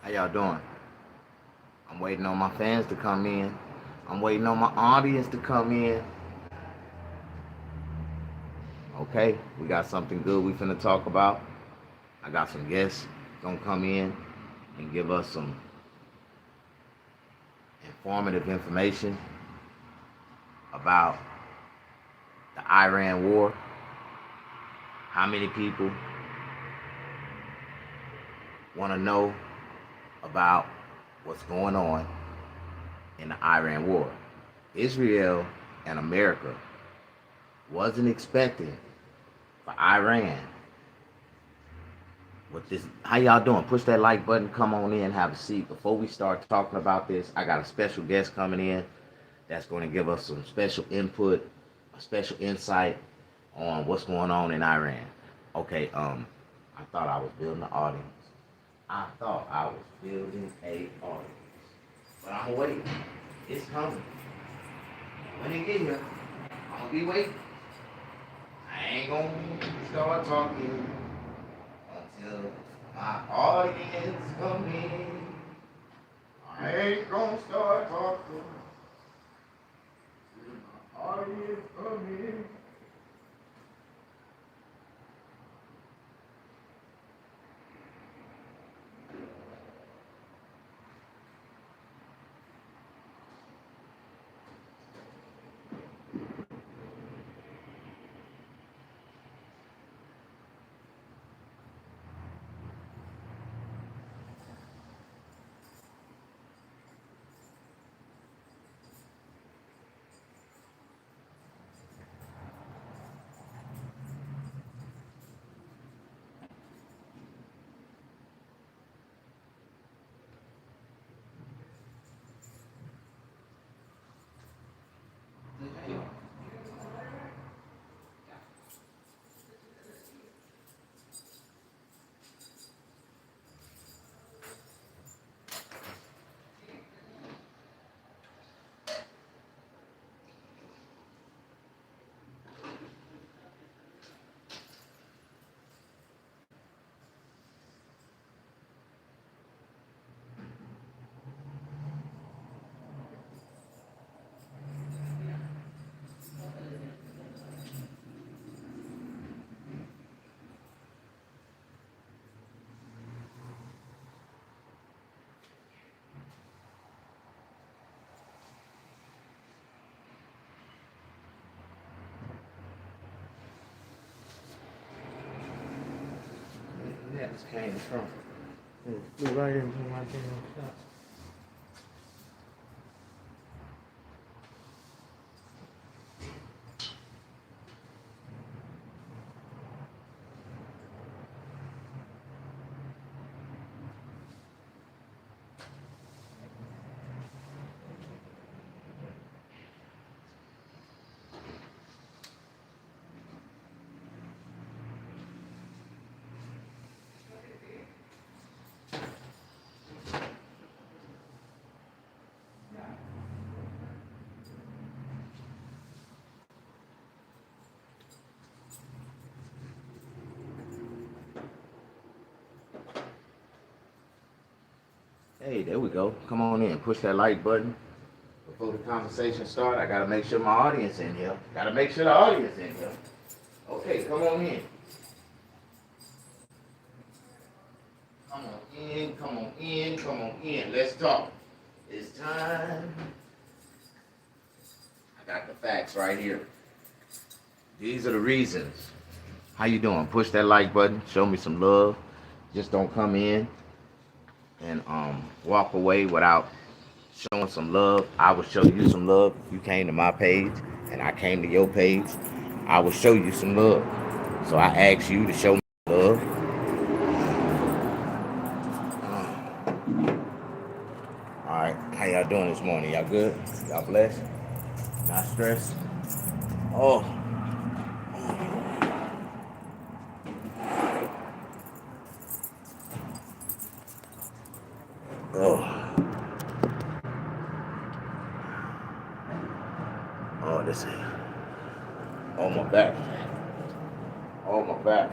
How y'all doing? I'm waiting on my fans to come in. I'm waiting on my audience to come in. Okay, we got something good we finna talk about. I got some guests gonna come in and give us some informative information about the Iran war. How many people wanna know about what's going on in the Iran war? Israel and America wasn't expecting for Iran with this. How y'all doing? Push that like button, come on in, have a seat. Before we start talking about this, I got a special guest coming in that's going to give us some special input, a special insight on what's going on in Iran. Okay, I thought I was building an audience. I thought I was building a audience. But I'm waiting. It's coming. When it get here, I'm gonna be waiting. I ain't gonna start talking until my audience come in. I ain't gonna start talking till my audience come in. Yeah, this came from. It flew right into my damn shot. Hey, there we go. Come on in. Push that like button. Before the conversation start, I gotta make sure my audience in here. Gotta make sure the audience in here. Okay, come on in. Come on in, come on in, come on in. Let's talk. It's time. I got the facts right here. These are the reasons. How you doing? Push that like button. Show me some love. Just don't come in and walk away without showing some love. I will show you some love. If you came to my page and I came to your page, I will show you some love. So I ask you to show me love. All right, how y'all doing this morning? Y'all good? Y'all blessed? Not stressed? Oh, oh, oh, this is, oh my back. Oh my back.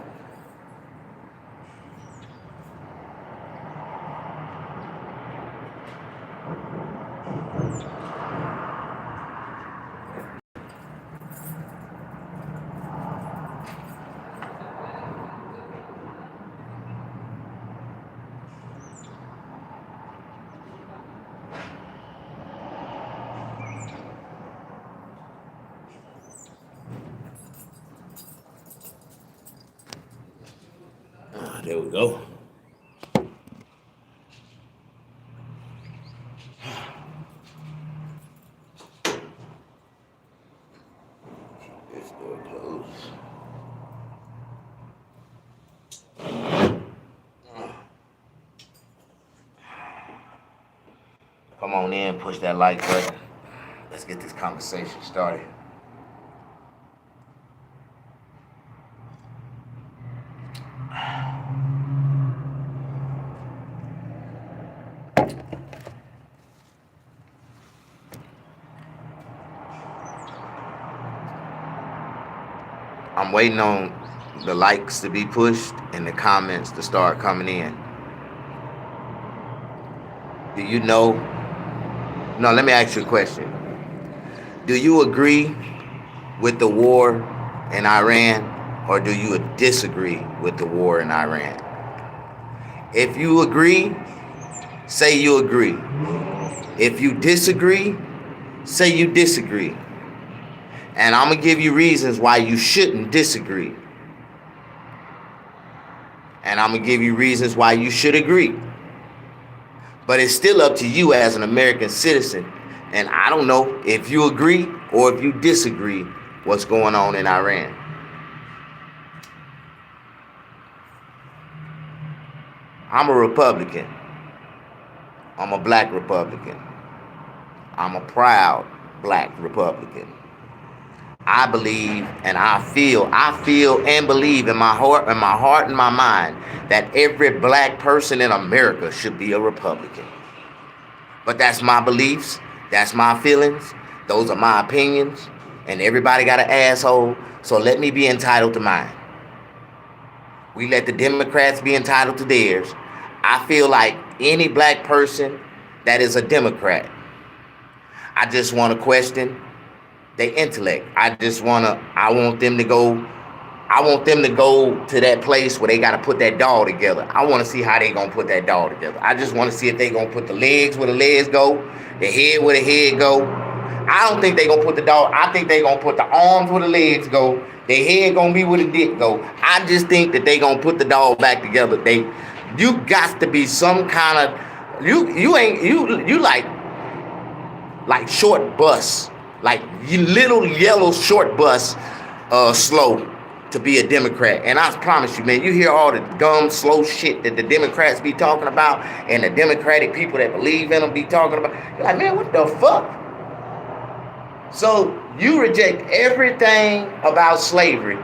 There we go. This door closed. Come on in, push that like button. Let's get this conversation started. I'm waiting on the likes to be pushed and the comments to start coming in. Do you know? No, let me ask you a question. Do you agree with the war in Iran, or do you disagree with the war in Iran? If you agree, say you agree. If you disagree, say you disagree. And I'm going to give you reasons why you shouldn't disagree. And I'm going to give you reasons why you should agree. But it's still up to you as an American citizen. And I don't know if you agree or if you disagree what's going on in Iran. I'm a Republican. I'm a black Republican. I'm a proud black Republican. I believe and I feel and believe in my heart and my mind that every black person in America should be a Republican. But that's my beliefs, that's my feelings, those are my opinions, and everybody got an asshole, so let me be entitled to mine. We let the Democrats be entitled to theirs. I feel like any black person that is a Democrat, I just want to question their intellect. I want them to go to that place where they got to put that doll together. I want to see how they going to put that doll together. I just want to see if they going to put the legs where the legs go, the head where the head go. I don't think they going to put the doll. I think they going to put the arms where the legs go. Their head going to be where the dick go. I just think that they going to put the doll back together. You got to be some kind of, you like short bus. Like little yellow short bus, slow to be a Democrat. And I promise you, man, you hear all the dumb, slow shit that the Democrats be talking about and the Democratic people that believe in them be talking about. You're like, man, what the fuck? So you reject everything about slavery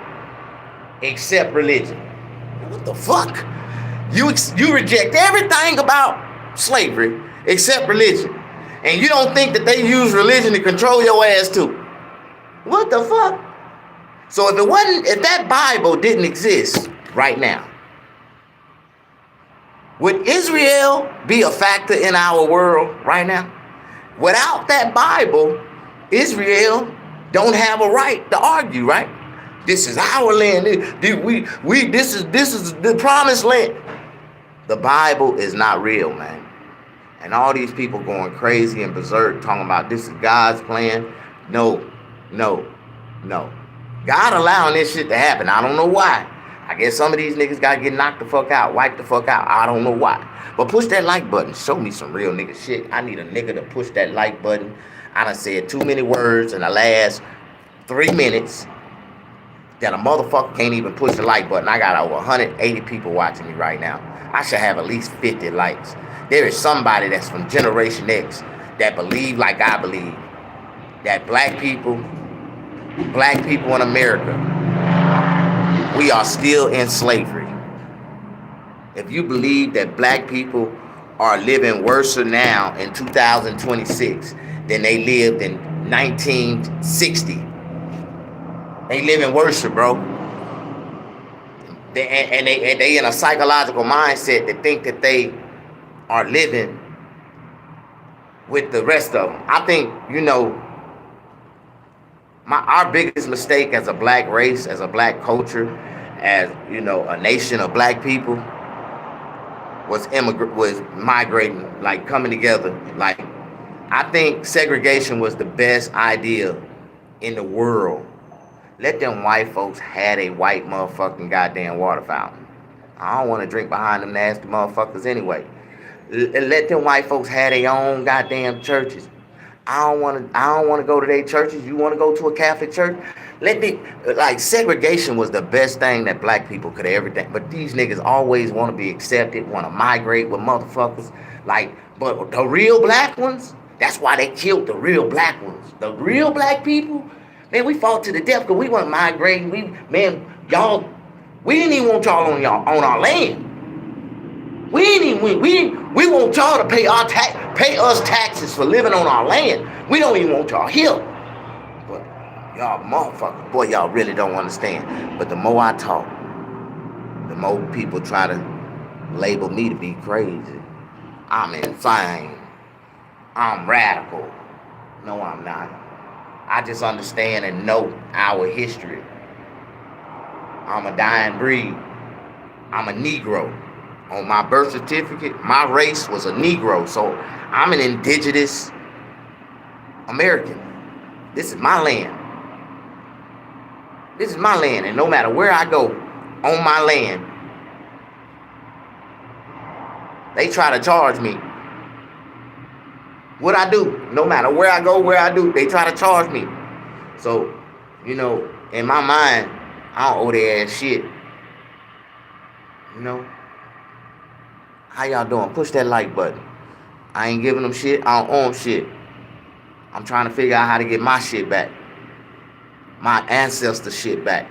except religion. What the fuck? You reject everything about slavery except religion. And you don't think that they use religion to control your ass too. What the fuck? So if that Bible didn't exist right now, would Israel be a factor in our world right now? Without that Bible, Israel don't have a right to argue, right? This is our land. This is the promised land. The Bible is not real, man. And all these people going crazy and berserk talking about this is God's plan. No. God allowing this shit to happen. I don't know why. I guess some of these niggas got to get knocked the fuck out, wiped the fuck out. I don't know why. But push that like button. Show me some real nigga shit. I need a nigga to push that like button. I done said too many words in the last 3 minutes that a motherfucker can't even push the like button. I got over 180 people watching me right now. I should have at least 50 likes. There is somebody that's from Generation X that believe like I believe that black people in America, we are still in slavery. If you believe that black people are living worse now in 2026 than they lived in 1960, they living worse, bro. They in a psychological mindset that think that they are living with the rest of them. I think, our biggest mistake as a black race, as a black culture, as a nation of black people, was migrating, like coming together. Like, I think segregation was the best idea in the world. Let them white folks have a white motherfucking goddamn water fountain. I don't want to drink behind them nasty motherfuckers anyway. Let them white folks have their own goddamn churches. I don't want to go to their churches. You want to go to a Catholic church? Like, segregation was the best thing that black people could ever think. But these niggas always want to be accepted, want to migrate with motherfuckers. Like, but the real black ones, that's why they killed the real black ones. The real black people, man, we fought to the death because we weren't migrating. We didn't even want y'all on our land. We want y'all to pay us taxes for living on our land. We don't even want y'all here. But y'all motherfuckers, boy, y'all really don't understand. But the more I talk, the more people try to label me to be crazy. I'm insane. I'm radical. No, I'm not. I just understand and know our history. I'm a dying breed. I'm a Negro. On my birth certificate, my race was a Negro. So I'm an indigenous American. This is my land. This is my land. And no matter where I go on my land, they try to charge me. What I do, no matter where I go, they try to charge me. So, in my mind, I don't owe their ass shit. How y'all doing? Push that like button. I ain't giving them shit. I don't owe them shit. I'm trying to figure out how to get my shit back. My ancestor shit back.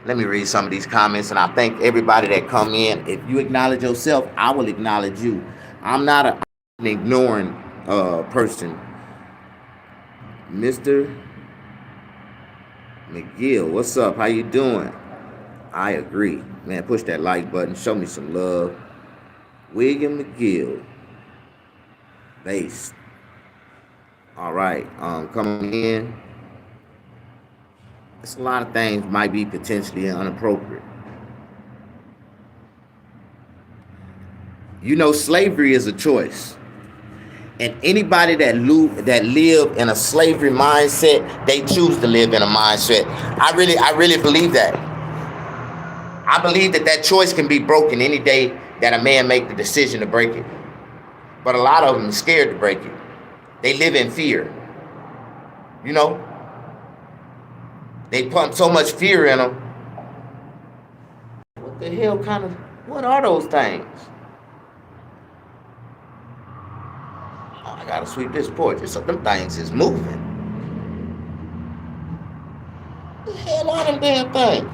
Let me read some of these comments, and I thank everybody that come in. If you acknowledge yourself, I will acknowledge you. I'm not an ignoring person. Mr. McGill, what's up? How you doing? I agree. Man, push that like button. Show me some love. William McGill. Base. All right. Coming in. It's a lot of things might be potentially inappropriate. Slavery is a choice. And anybody that live in a slavery mindset, they choose to live in a mindset. I really believe that. I believe that choice can be broken any day that a man make the decision to break it. But a lot of them are scared to break it. They live in fear. They pump so much fear in them. What the hell what are those things? Oh, I gotta sweep this porch. Them things is moving. What the hell are them damn things?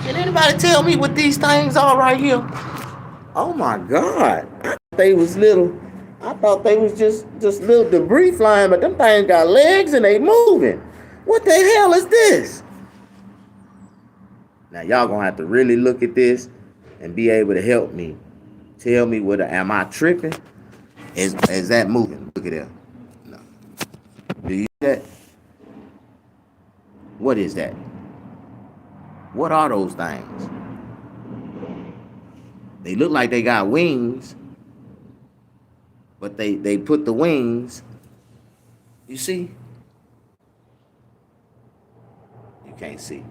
Can anybody tell me what these things are right here? Oh my God. I thought they was just little debris flying, but them things got legs and they moving. What the hell is this? Now y'all gonna have to really look at this and be able to help me. Tell me am I tripping? Is that moving? Look at that. No. Do you see that? What is that? What are those things? They look like they got wings, but they put the wings, you see? You can't see.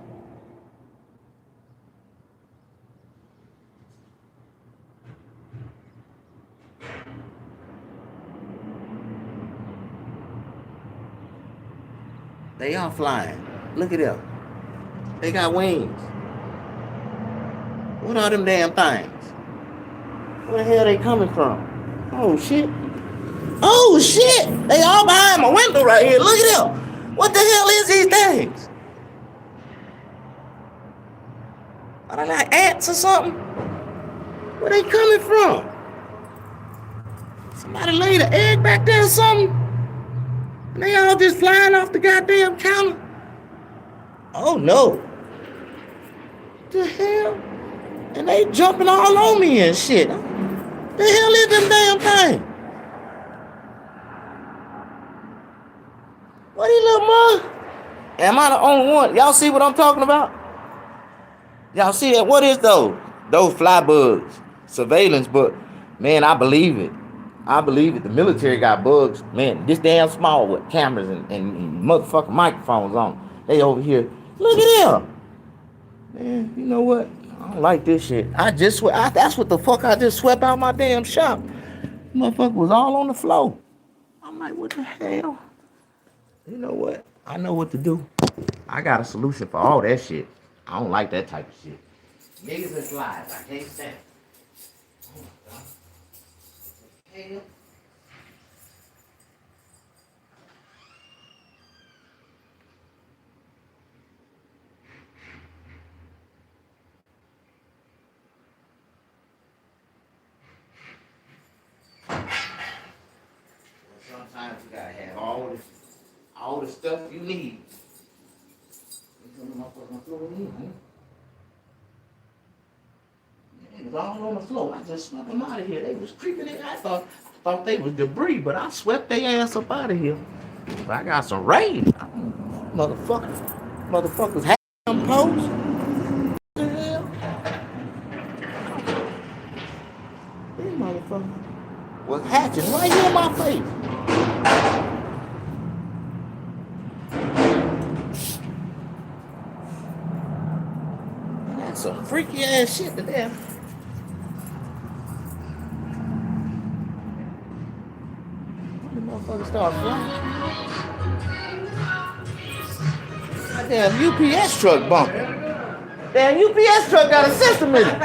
They are flying. Look at them. They got wings. What are them damn things? Where the hell they coming from? Oh shit. Oh shit! They all behind my window right here. Look at them. What the hell is these things? Are they like ants or something? Where they coming from? Somebody laid an egg back there or something? And they all just flying off the goddamn counter? Oh no. What the hell? And they jumping all on me and shit. The hell is them damn thing? What these little mug? Am I the only one? Y'all see what I'm talking about? Y'all see that? What is those? Those fly bugs. Surveillance bug. Man, I believe it. I believe it. The military got bugs. Man, this damn small with cameras and motherfucking microphones on. They over here. Look at them. Man, you know what? I don't like this shit. That's what the fuck I just swept out my damn shop. Motherfucker was all on the floor. I'm like, what the hell? You know what? I know what to do. I got a solution for all that shit. I don't like that type of shit. Niggas and flies, I can't stand it. Oh my God. Hell. Sometimes you gotta have all the stuff you need. It was all on the floor. I just swept them out of here. They was creeping in. I thought they was debris, but I swept their ass up out of here. But I got some rain. Motherfuckers had them posts. What the hell? These motherfuckers was hatching right here in my face. That's some freaky ass shit to them. The motherfucker start flying. That damn UPS truck bumping. Damn UPS truck got a system in it.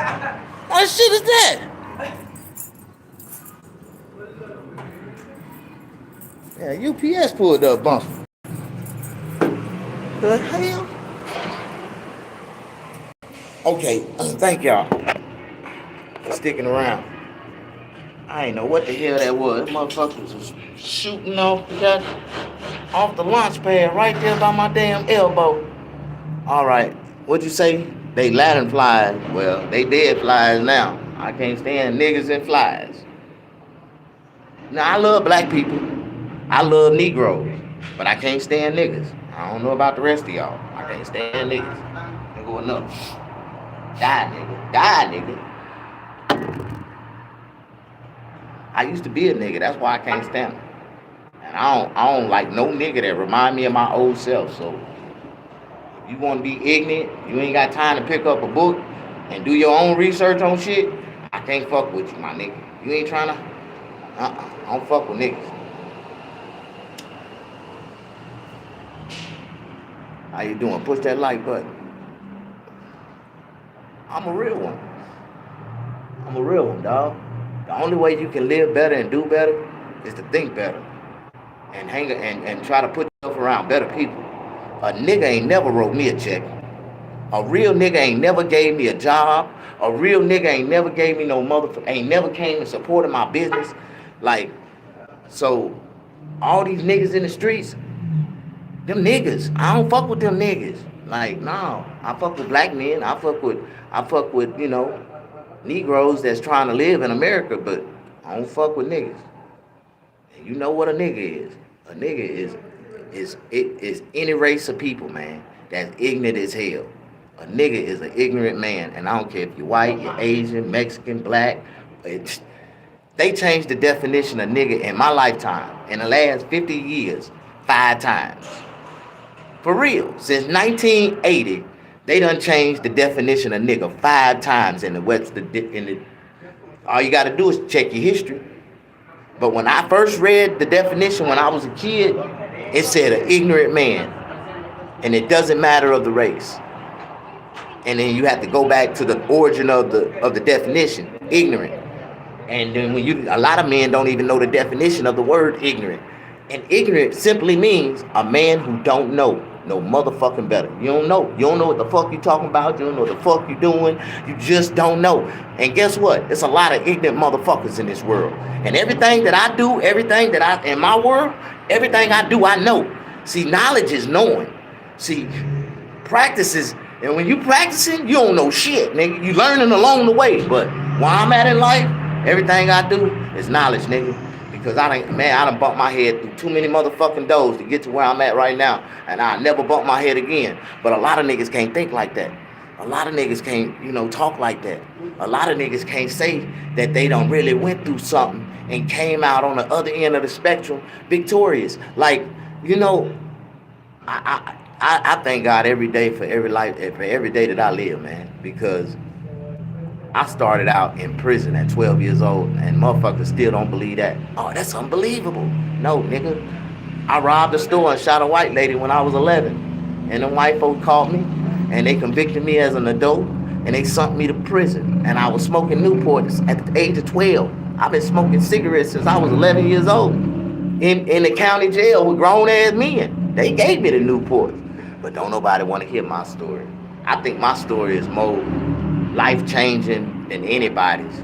What shit is that? Yeah, UPS pulled up bumping. The hell? Okay, thank y'all for sticking around. I ain't know what the hell that was. Motherfuckers was shooting off the launch pad right there by my damn elbow. All right, what'd you say? They Latin flies. Well, they dead flies now. I can't stand niggas and flies. Now, I love black people. I love Negroes. But I can't stand niggas. I don't know about the rest of y'all. I can't stand niggas. Ain't going up. Die, nigga. Die, nigga. I used to be a nigga. That's why I can't stand them. And I don't like no nigga that remind me of my old self. So if you want to be ignorant, you ain't got time to pick up a book and do your own research on shit, I can't fuck with you, my nigga. You ain't trying to, I don't fuck with niggas. How you doing? Push that like button. I'm a real one. I'm a real one, dog. The only way you can live better and do better is to think better. And and try to put yourself around better people. A nigga ain't never wrote me a check. A real nigga ain't never gave me a job. A real nigga ain't never gave me no motherfucker, ain't never came and supported my business. Like, so all these niggas in the streets, them niggas, I don't fuck with them niggas. Like, no, I fuck with black men. I fuck with, you know, Negroes that's trying to live in America, but I don't fuck with niggas. And you know what a nigga is? A nigga is any race of people, man, that's ignorant as hell. A nigga is an ignorant man, and I don't care if you're white, you're Asian, Mexican, black. They changed the definition of nigga in my lifetime, in the last 50 years, 5 times. For real, since 1980, they done changed the definition of nigga 5 times in the West. All you gotta do is check your history. But when I first read the definition when I was a kid, it said an ignorant man, and it doesn't matter of the race. And then you have to go back to the origin of the definition, ignorant. And then a lot of men don't even know the definition of the word ignorant. And ignorant simply means a man who don't know no motherfucking better. You don't know. You don't know what the fuck you talking about. You don't know what the fuck you doing. You just don't know. And guess what? There's a lot of ignorant motherfuckers in this world. And everything that I do, in my world, everything I do, I know. See, knowledge is knowing. See, practice is, and when you practicing, you don't know shit, nigga. You learning along the way. But where I'm at in life, everything I do is knowledge, nigga. Because I done bumped my head through too many motherfucking doors to get to where I'm at right now. And I never bump my head again. But a lot of niggas can't think like that. A lot of niggas can't, talk like that. A lot of niggas can't say that they done really went through something and came out on the other end of the spectrum victorious. Like, I thank God every day for every day that I live, man. Because I started out in prison at 12 years old, and motherfuckers still don't believe that. Oh, that's unbelievable. No, nigga. I robbed a store and shot a white lady when I was 11. And them white folks caught me, and they convicted me as an adult, and they sent me to prison. And I was smoking Newports at the age of 12. I've been smoking cigarettes since I was 11 years old. In the county jail with grown-ass men. They gave me the Newports. But don't nobody want to hear my story. I think my story is more life-changing than anybody's,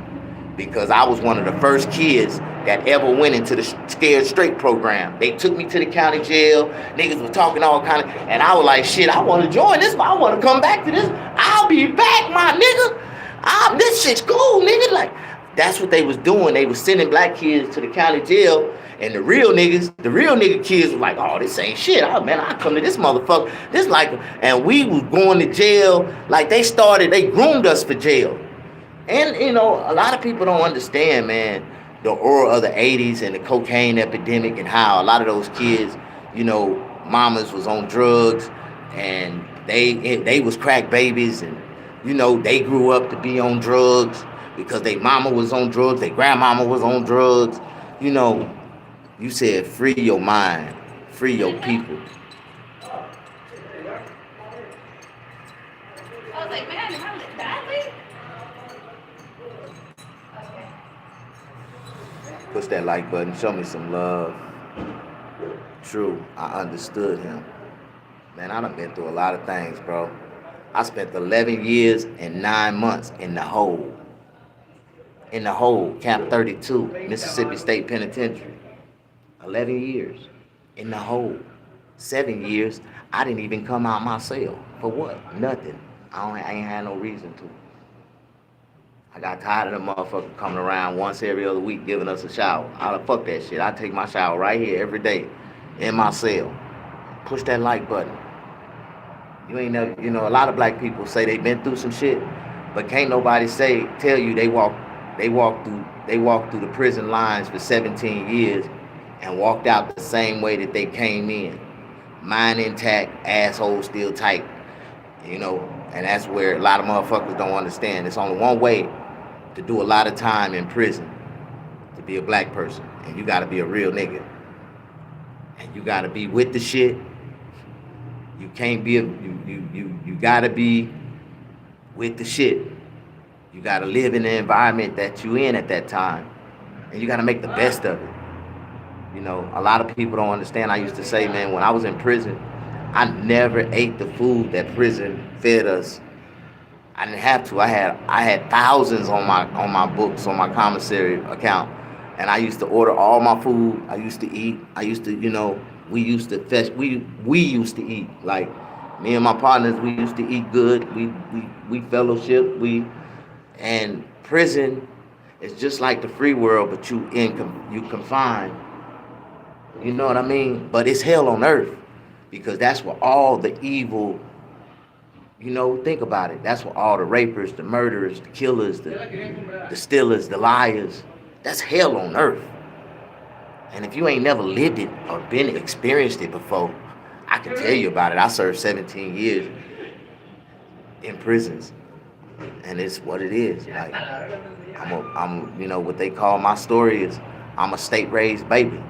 because I was one of the first kids that ever went into the Scared Straight program. They took me to the county jail. Niggas was talking all kind of, and I was like, shit, I want to join this, but I want to come back to this. I'll be back, my nigga. This shit's cool, nigga. Like, that's what they was doing. They was sending black kids to the county jail, and the real nigga kids were like, oh, this ain't shit. Oh, man, I come to this motherfucker. This like, and we was going to jail. Like, they groomed us for jail. And, a lot of people don't understand, man, the aura of the 80s and the cocaine epidemic, and how a lot of those kids, mamas was on drugs, and they was crack babies, and, they grew up to be on drugs because their mama was on drugs, their grandmama was on drugs. You said free your mind, free your people. I was like, man, how was it badly? Push that like button, show me some love. True, I understood him. Man, I done been through a lot of things, bro. I spent 11 years and 9 months in the hole. In the hole, Camp 32, Mississippi State Penitentiary. 11 years in the hole. 7 years, I didn't even come out my cell. For what? Nothing. I ain't had no reason to. I got tired of the motherfucker coming around once every other week giving us a shower. Fuck that shit. I take my shower right here every day in my cell. Push that like button. You ain't never, a lot of black people say they been through some shit, but can't nobody tell you they walked through the prison lines for 17 years and walked out the same way that they came in. Mind intact, asshole still tight. And that's where a lot of motherfuckers don't understand. It's only one way to do a lot of time in prison, to be a black person. And you gotta be a real nigga. And you gotta be with the shit. You can't be you gotta be with the shit. You gotta live in the environment that you in at that time. And you gotta make the best of it. A lot of people don't understand. I used to say, man, when I was in prison, I never ate the food that prison fed us. I didn't have to. I had thousands on my books, on my commissary account, and I used to order all my food. I used to eat. I used to, we used to fetch. We used to eat. Like, me and my partners, we used to eat good. We fellowship. And prison is just like the free world, but you confined. You know what I mean? But it's hell on earth, because that's where all the evil, think about it. That's where all the rapers, the murderers, the killers, the stealers, the liars, that's hell on earth. And if you ain't never lived it or experienced it before, I can tell you about it. I served 17 years in prisons, and it's what it is. Like, I'm what they call my story is, I'm a state-raised baby.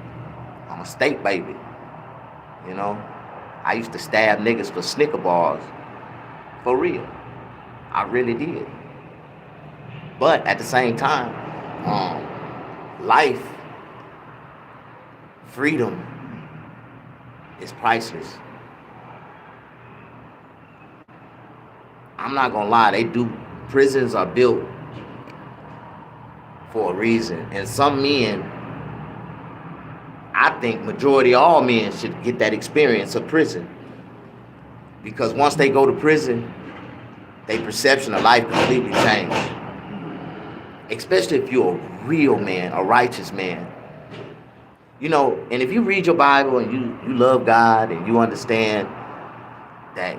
I'm a state baby. I used to stab niggas for Snicker bars. For real. I really did. But at the same time, life, freedom is priceless. I'm not gonna lie, prisons are built for a reason. And some men, I think majority of all men should get that experience of prison. Because once they go to prison, their perception of life completely changes. Especially if you're a real man, a righteous man. You know, and if you read your Bible and you love God and you understand that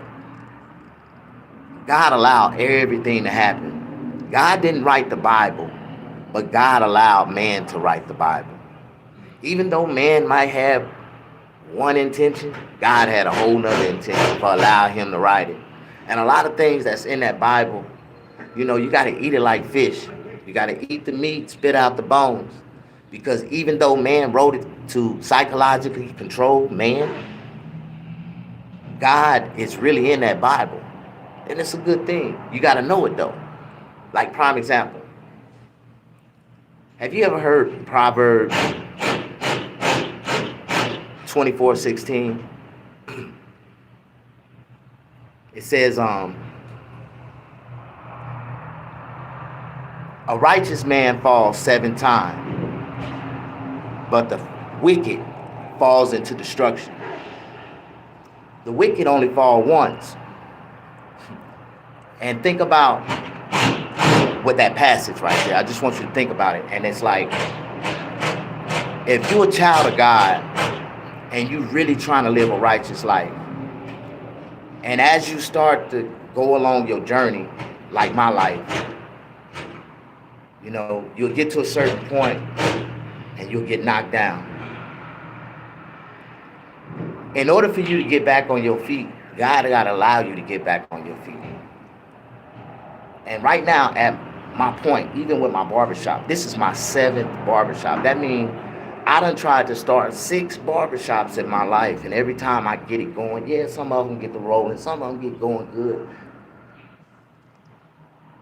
God allowed everything to happen. God didn't write the Bible, but God allowed man to write the Bible. Even though man might have one intention, God had a whole nother intention for allowing him to write it. And a lot of things that's in that Bible, you know, you got to eat it like fish. You got to eat the meat, spit out the bones. Because even though man wrote it to psychologically control man, God is really in that Bible. And it's a good thing. You got to know it though. Like prime example. Have you ever heard Proverbs 24:16? It says, a righteous man falls 7 times, but the wicked falls into destruction. The wicked only fall once. And think about with that passage right there. I just want you to think about it. And it's like, if you're a child of God and you really trying to live a righteous life, and as you start to go along your journey, like my life, you know, you'll get to a certain point and you'll get knocked down. In order for you to get back on your feet, God got to allow you to get back on your feet. And right now, at my point, even with my barbershop, this is my 7th barbershop. That means I done tried to start 6 barbershops in my life, and every time I get it going, yeah, some of them get the rolling, some of them get going good.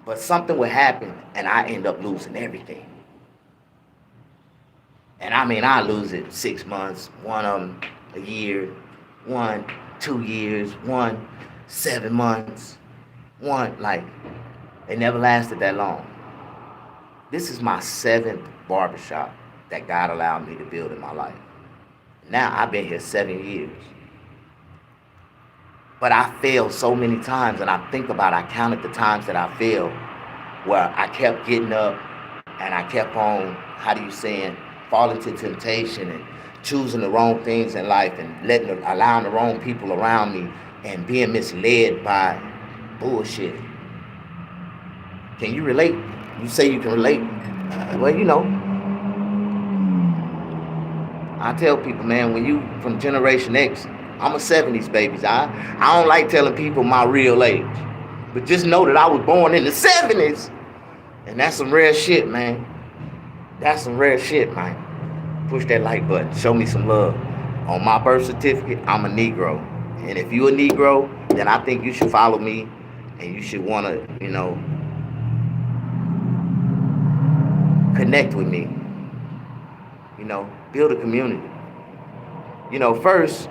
But something would happen, and I end up losing everything. And I mean, I lose it 6 months, one of them a year, 1, 2 years, 1, 7 months, 1, like, it never lasted that long. This is my 7th barbershop that God allowed me to build in my life. Now I've been here 7 years. But I failed so many times, and I think about, I counted the times that I failed, where I kept getting up and I kept on, falling to temptation and choosing the wrong things in life and allowing the wrong people around me and being misled by bullshit. Can you relate? You say you can relate. Well, you know, I tell people, man, when you from Generation X, I'm a 70s baby. I don't like telling people my real age. But just know that I was born in the 70s. And that's some rare shit, man. That's some rare shit, man. Push that like button. Show me some love. On my birth certificate, I'm a Negro. And if you a Negro, then I think you should follow me. And you should want to, you know, connect with me. You know, build a community. You know, first,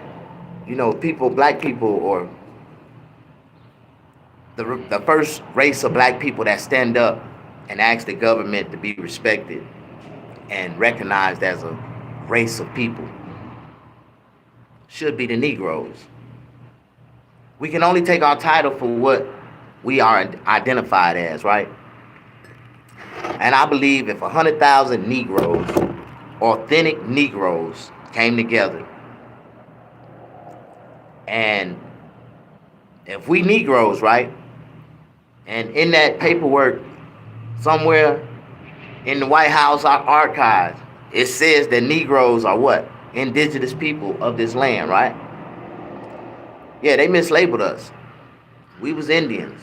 you know, black people, or the first race of black people that stand up and ask the government to be respected and recognized as a race of people should be the Negroes. We can only take our title for what we are identified as, right? And I believe if 100,000 Negroes, authentic Negroes, came together, and if we Negroes, right, and in that paperwork somewhere in the White House archives, it says that Negroes are what? Indigenous people of this land, right? Yeah, they mislabeled us. We was Indians.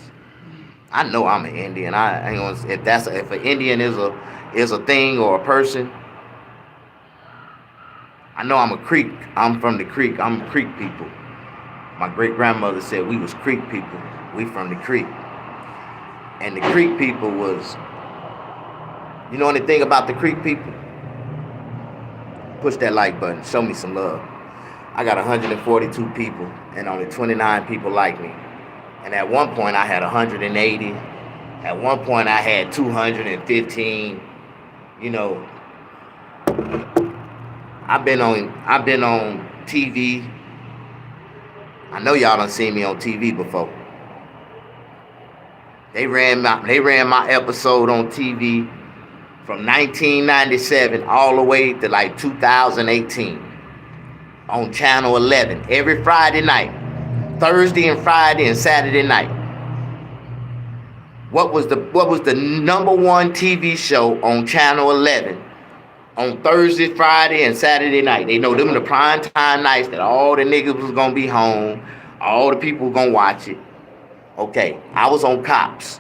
I know I'm an Indian. I ain't gonna, if an Indian is a thing or a person. I know I'm a Creek. I'm from the Creek. I'm Creek people. My great grandmother said we was Creek people. We from the Creek. And the Creek people was, you know anything about the Creek people? Push that like button. Show me some love. I got 142 people, and only 29 people like me. And at one point I had 180. At one point I had 215. You know, I've been on TV. I know y'all done seen me on TV before. They ran my episode on TV. from 1997 all the way to like 2018 on Channel 11 every Friday night, Thursday and Friday and Saturday night. What was the number one TV show on Channel 11 on Thursday, Friday, and Saturday night? They know them the prime time nights that all the niggas was gonna be home, all the people were gonna watch it. Okay, I was on Cops.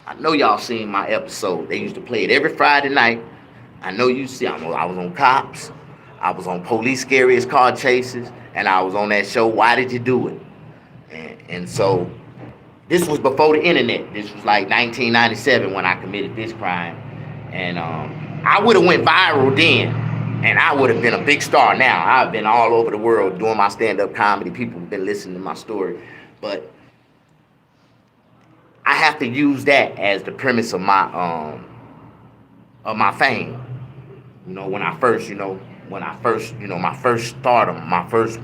I know y'all seen my episode. They used to play it every Friday night. I know you see. I was on Cops. I was on Police Scariest Car Chases, and I was on that show. Why did you do it? And so this was before the internet. This was like 1997 when I committed this crime, and I would have went viral then, and I would have been a big star now. I've been all over the world doing my stand-up comedy. People have been listening to my story, but I have to use that as the premise of my fame. You know, when I first, my first stardom, my first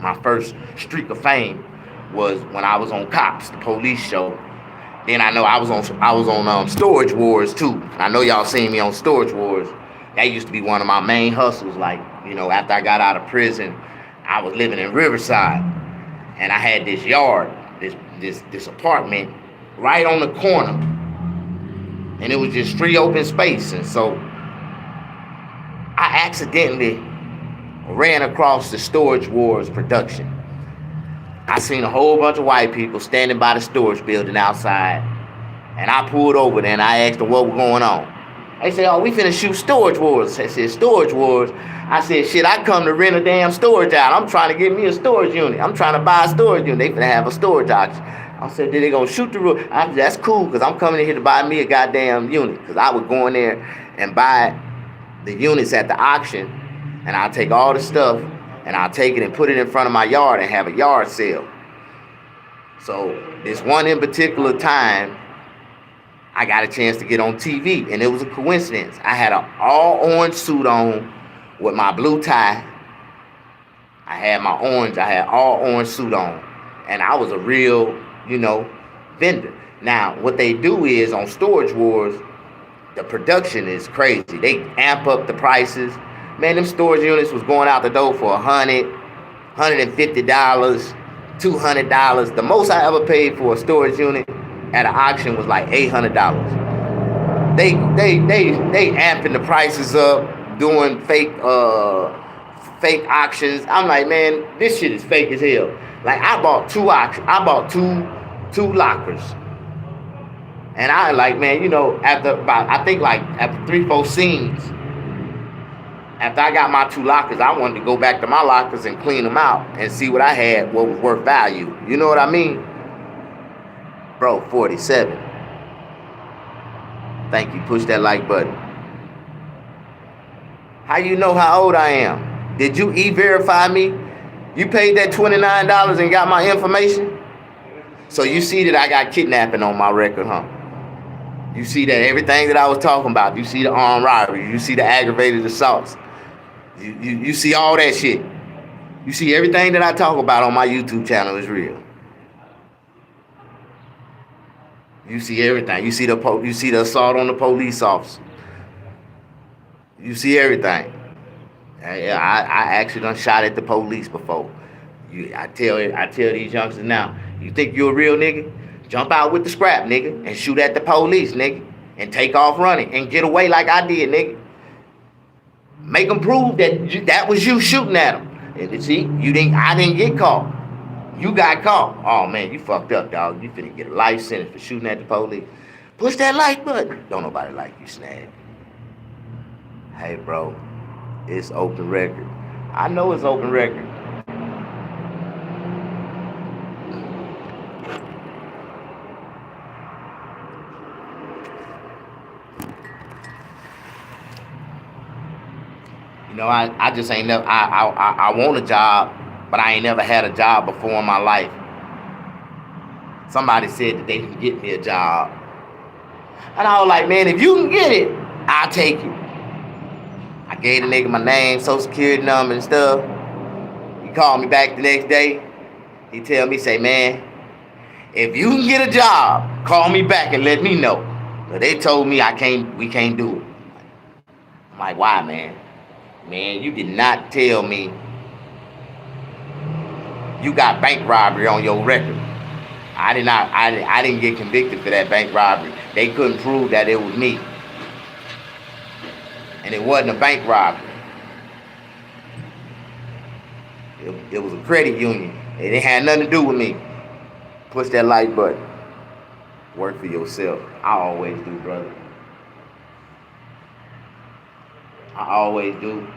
streak of fame was when I was on Cops, the police show. Then I know I was on Storage Wars too. I know y'all seen me on Storage Wars. That used to be one of my main hustles. Like, after I got out of prison, I was living in Riverside, and I had this yard, this apartment right on the corner, and it was just free open space. And so I accidentally ran across the Storage Wars production. I seen a whole bunch of white people standing by the storage building outside, and I pulled over there and I asked them what was going on. They said, "Oh, we finna shoot Storage Wars." I said, "Storage Wars?" I said, "Shit, I come to rent a damn storage out. I'm trying to get me a storage unit. I'm trying to buy a storage unit. They finna have a storage auction." I said, "Then they gonna shoot the roof?" I said, "That's cool, because I'm coming in here to buy me a goddamn unit." Because I would go in there and buy the units at the auction, and I'll take all the stuff, and I'll take it and put it in front of my yard and have a yard sale. So this one in particular time, I got a chance to get on TV, and it was a coincidence. I had an all orange suit on with my blue tie. I had all orange suit on, and I was a real, vendor. Now, what they do is on Storage Wars, the production is crazy. They amp up the prices. Man, them storage units was going out the door for $100, $150, $200. The most I ever paid for a storage unit at an auction was like $800. They amping the prices up, doing fake auctions. I'm like, man, this shit is fake as hell. Like, I bought two two lockers. And I like, man, after 3-4 scenes, after I got my two lockers, I wanted to go back to my lockers and clean them out and see what I had, what was worth value. You know what I mean? Bro, 47. Thank you. Push that like button. How you know how old I am? Did you e-verify me? You paid that $29 and got my information? So you see that I got kidnapping on my record, huh? You see that everything that I was talking about. You see the armed robbery. You see the aggravated assaults. You see all that shit. You see everything that I talk about on my YouTube channel is real. You see everything. You see the assault on the police officer. You see everything. I actually done shot at the police before. I tell these youngsters now, you think you a real nigga? Jump out with the scrap, nigga, and shoot at the police, nigga, and take off running and get away like I did, nigga. Make them prove that that was you shooting at them. And see, I didn't get caught. You got caught. Oh man, you fucked up, dog. You finna get a life sentence for shooting at the police. Push that like button. Don't nobody like you, Snag. Hey, bro, it's open record. I know it's open record. I just ain't never, I want a job, but I ain't never had a job before in my life. Somebody said that they can get me a job. And I was like, man, if you can get it, I'll take it. I gave the nigga my name, social security number and stuff. He called me back the next day. He tell me, say, man, if you can get a job, call me back and let me know. But they told me we can't do it. I'm like, why, man? Man, you did not tell me you got bank robbery on your record. I did not. I didn't get convicted for that bank robbery. They couldn't prove that it was me, and it wasn't a bank robbery. It was a credit union. It didn't have nothing to do with me. Push that like button. Work for yourself. I always do, brother. I always do.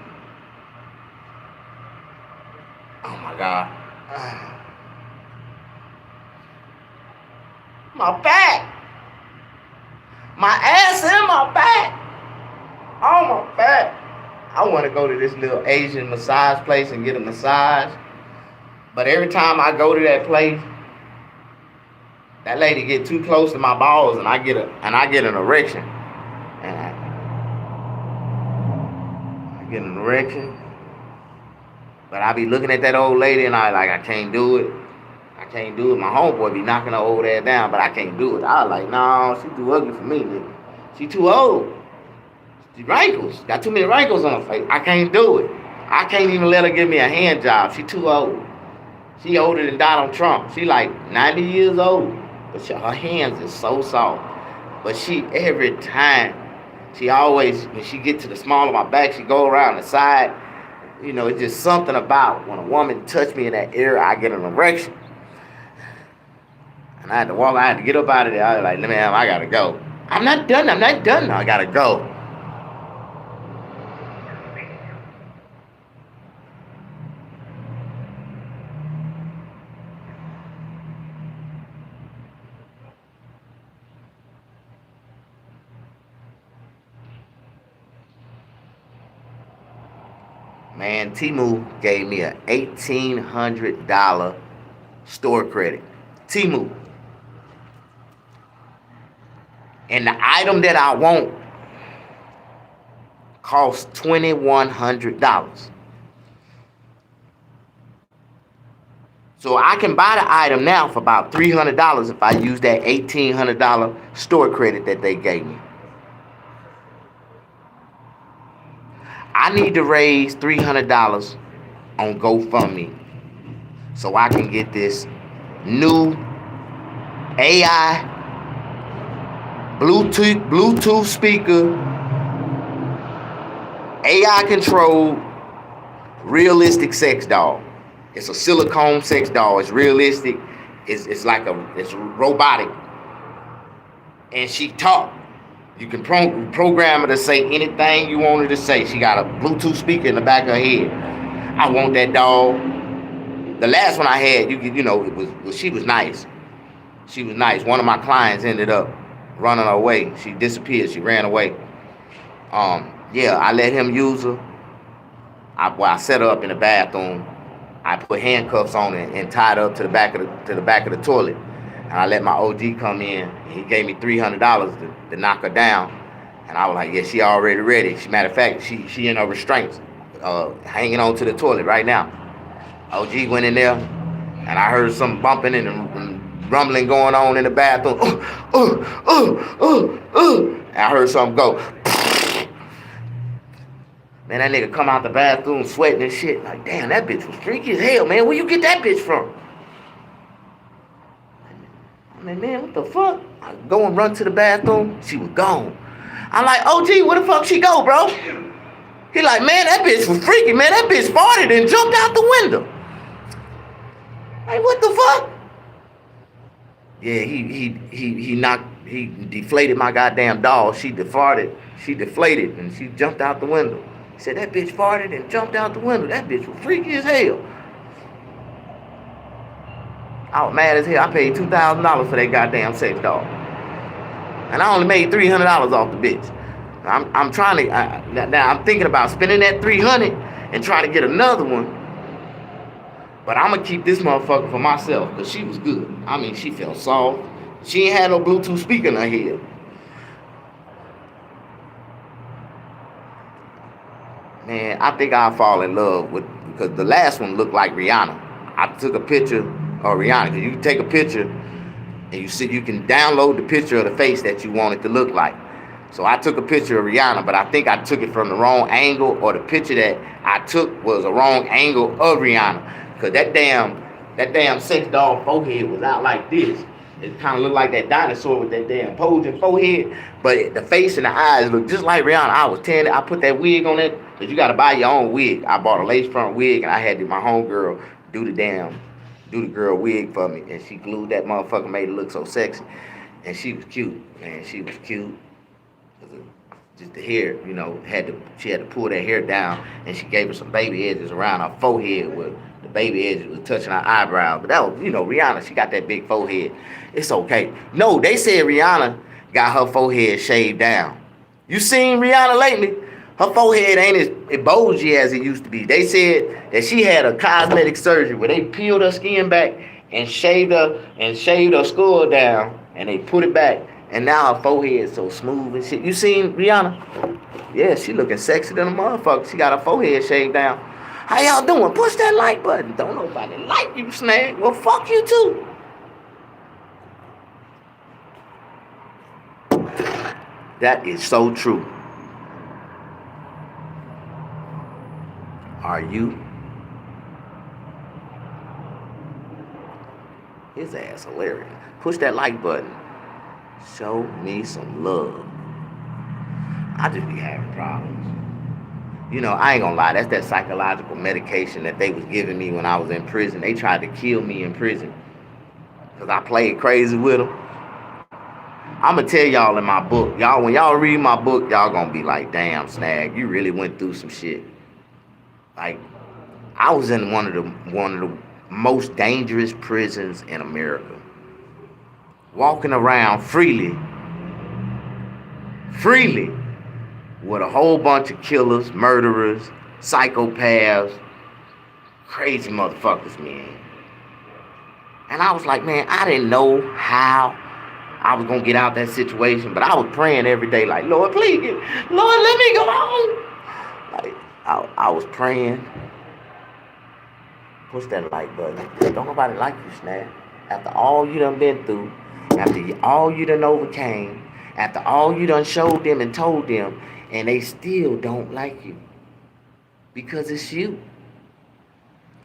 Oh my God. My back. My ass and my back. Oh, my back. I want to go to this little Asian massage place and get a massage. But every time I go to that place, that lady get too close to my balls and I get an erection. And I get an erection. But I be looking at that old lady and I can't do it. I can't do it. My homeboy be knocking her old ass down, but I can't do it. I was like, no, she too ugly for me, nigga. She too old. She wrinkles. Got too many wrinkles on her face. I can't do it. I can't even let her give me a hand job. She too old. She older than Donald Trump. She like 90 years old. But her hands is so soft. But she, every time, she always, when she get to the small of my back, she go around the side. You know, it's just something about when a woman touch me in that area, I get an erection. And I had to get up out of there. I was like, man, I gotta go. I'm not done. I gotta go. Man, Temu gave me an $1,800 store credit. Temu. And the item that I want costs $2,100. So I can buy the item now for about $300 if I use that $1,800 store credit that they gave me. I need to raise $300 on GoFundMe so I can get this new AI Bluetooth speaker, AI controlled realistic sex doll. It's a silicone sex doll. It's realistic. It's robotic. And she talk. You can program her to say anything you want her to say. She got a Bluetooth speaker in the back of her head. I want that doll. The last one I had, she was nice. She was nice. One of my clients ended up running away. She disappeared. She ran away. I let him use her. I set her up in the bathroom. I put handcuffs on her and tied her up to the back of the toilet. And I let my OG come in. And he gave me $300 to knock her down. And I was like, yeah, she already ready. Matter of fact, she in her restraints, hanging on to the toilet right now. OG went in there, and I heard some bumping and rumbling going on in the bathroom. And I heard something go. Man, that nigga come out the bathroom sweating and shit. Like, damn, that bitch was freaky as hell, man. Where you get that bitch from? I mean, man, what the fuck? I go and run to the bathroom. She was gone. I'm like, OG, where the fuck she go, bro? He like, man, that bitch was freaky, man. That bitch farted and jumped out the window. Like, what the fuck? Yeah, he deflated my goddamn doll. She deflated, and she jumped out the window. He said, that bitch farted and jumped out the window. That bitch was freaky as hell. I was mad as hell. I paid $2,000 for that goddamn sex doll. And I only made $300 off the bitch. I'm trying to, now I'm thinking about spending that $300 and trying to get another one. But I'm going to keep this motherfucker for myself because she was good. I mean, she felt soft. She ain't had no Bluetooth speaker in her head. Man, I think I'll fall in love with, because the last one looked like Rihanna. I took a picture of Rihanna. You can take a picture and you can download the picture of the face that you want it to look like. So I took a picture of Rihanna, but I think I took it from the wrong angle, or the picture that I took was a wrong angle of Rihanna. Cause that damn sex doll forehead was out like this. It kind of looked like that dinosaur with that damn posing forehead, but the face and the eyes looked just like Rihanna. I was telling, I put that wig on it, cause you gotta buy your own wig. I bought a lace front wig, and I had my homegirl do the girl wig for me, and she glued that motherfucker, made it look so sexy, and she was cute, man. She was cute. Just the hair, she had to pull that hair down, and she gave her some baby edges around her forehead with the baby edges was touching her eyebrow. But that was, Rihanna, she got that big forehead. It's okay. No, they said Rihanna got her forehead shaved down. You seen Rihanna lately? Her forehead ain't as bulgy as it used to be. They said that she had a cosmetic surgery where they peeled her skin back and shaved her skull down, and they put it back. And now her forehead is so smooth and shit. You seen Rihanna? Yeah, she looking sexy than a motherfucker. She got her forehead shaved down. How y'all doing? Push that like button. Don't nobody like you, Snag. Well, fuck you too. That is so true. Are you? His ass hilarious. Push that like button. Show me some love. I just be having problems. I ain't gonna lie, that's that psychological medication that they was giving me when I was in prison. They tried to kill me in prison because I played crazy with them. I'm gonna tell y'all in my book, when y'all read my book, y'all gonna be like, damn, Snag, you really went through some shit. Like, I was in one of the most dangerous prisons in America. Walking around freely with a whole bunch of killers, murderers, psychopaths, crazy motherfuckers, man. And I was like, man, I didn't know how I was gonna get out that situation, but I was praying every day, like, Lord, please, Lord, let me go home. Like, I was praying. Push that like button. Don't nobody like you, Snap. After all you done been through, after all you done overcame, after all you done showed them and told them, and they still don't like you. Because it's you.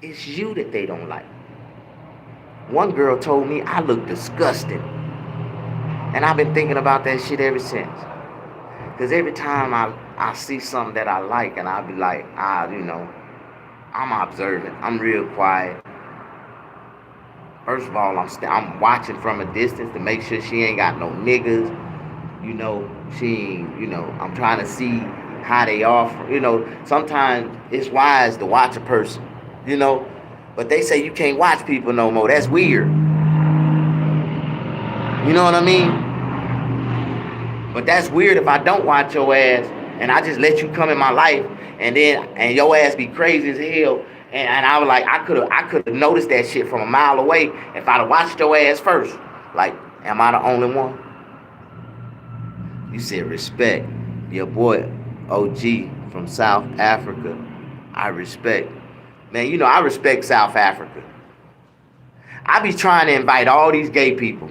It's you that they don't like. One girl told me I look disgusting. And I've been thinking about that shit ever since. Because every time I see something that I like, and I'll be like, I'm observant. I'm real quiet. First of all, I'm watching from a distance to make sure she ain't got no niggas. I'm trying to see how they are. Sometimes it's wise to watch a person, But they say you can't watch people no more. That's weird. You know what I mean? But that's weird if I don't watch your ass and I just let you come in my life and your ass be crazy as hell. And I was like, I could have noticed that shit from a mile away if I'd have watched your ass first. Like, am I the only one? You said respect. Your boy OG from South Africa. I respect. Man, I respect South Africa. I be trying to invite all these gay people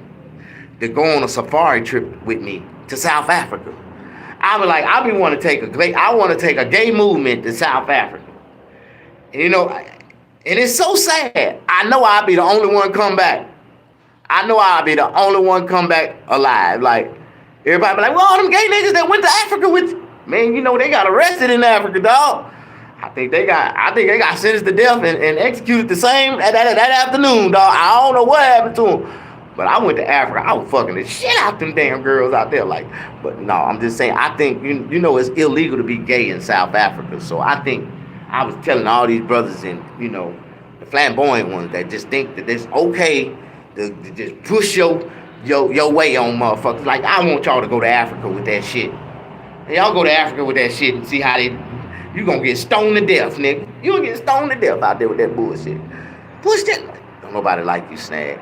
to go on a safari trip with me to South Africa. I want to take a gay movement to South Africa. And it's so sad. I know I'll be the only one come back. I know I'll be the only one come back alive. Like, everybody be like, well, all them gay niggas that went to Africa with you. Man, they got arrested in Africa, dog. I think they got sentenced to death and executed the same that afternoon, dog. I don't know what happened to them. But I went to Africa. I was fucking the shit out them damn girls out there. Like, but no, I'm just saying, I think, it's illegal to be gay in South Africa. So I think I was telling all these brothers and, the flamboyant ones that just think that it's okay to just push your way on motherfuckers. Like, I want y'all to go to Africa with that shit. And y'all go to Africa with that shit and see how you gonna get stoned to death, nigga. You gonna get stoned to death out there with that bullshit. Push that. Don't nobody like you, Snag.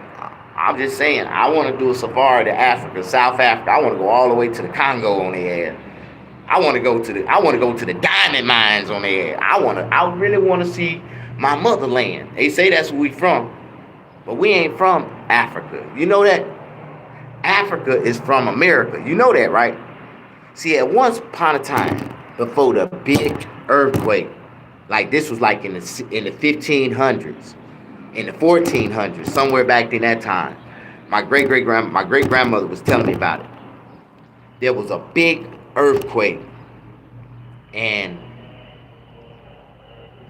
I'm just saying, I want to do a safari to Africa, South Africa. I want to go all the way to the Congo on their ass. I want to go to the diamond mines on their ass. I really want to see my motherland. They say that's where we from, but we ain't from Africa. You know that? Africa is from America. You know that, right? See, at once upon a time, before the big earthquake, like this was like in the 1500s, in the 1400s, somewhere back in that time, my great grandmother was telling me about it. There was a big earthquake, and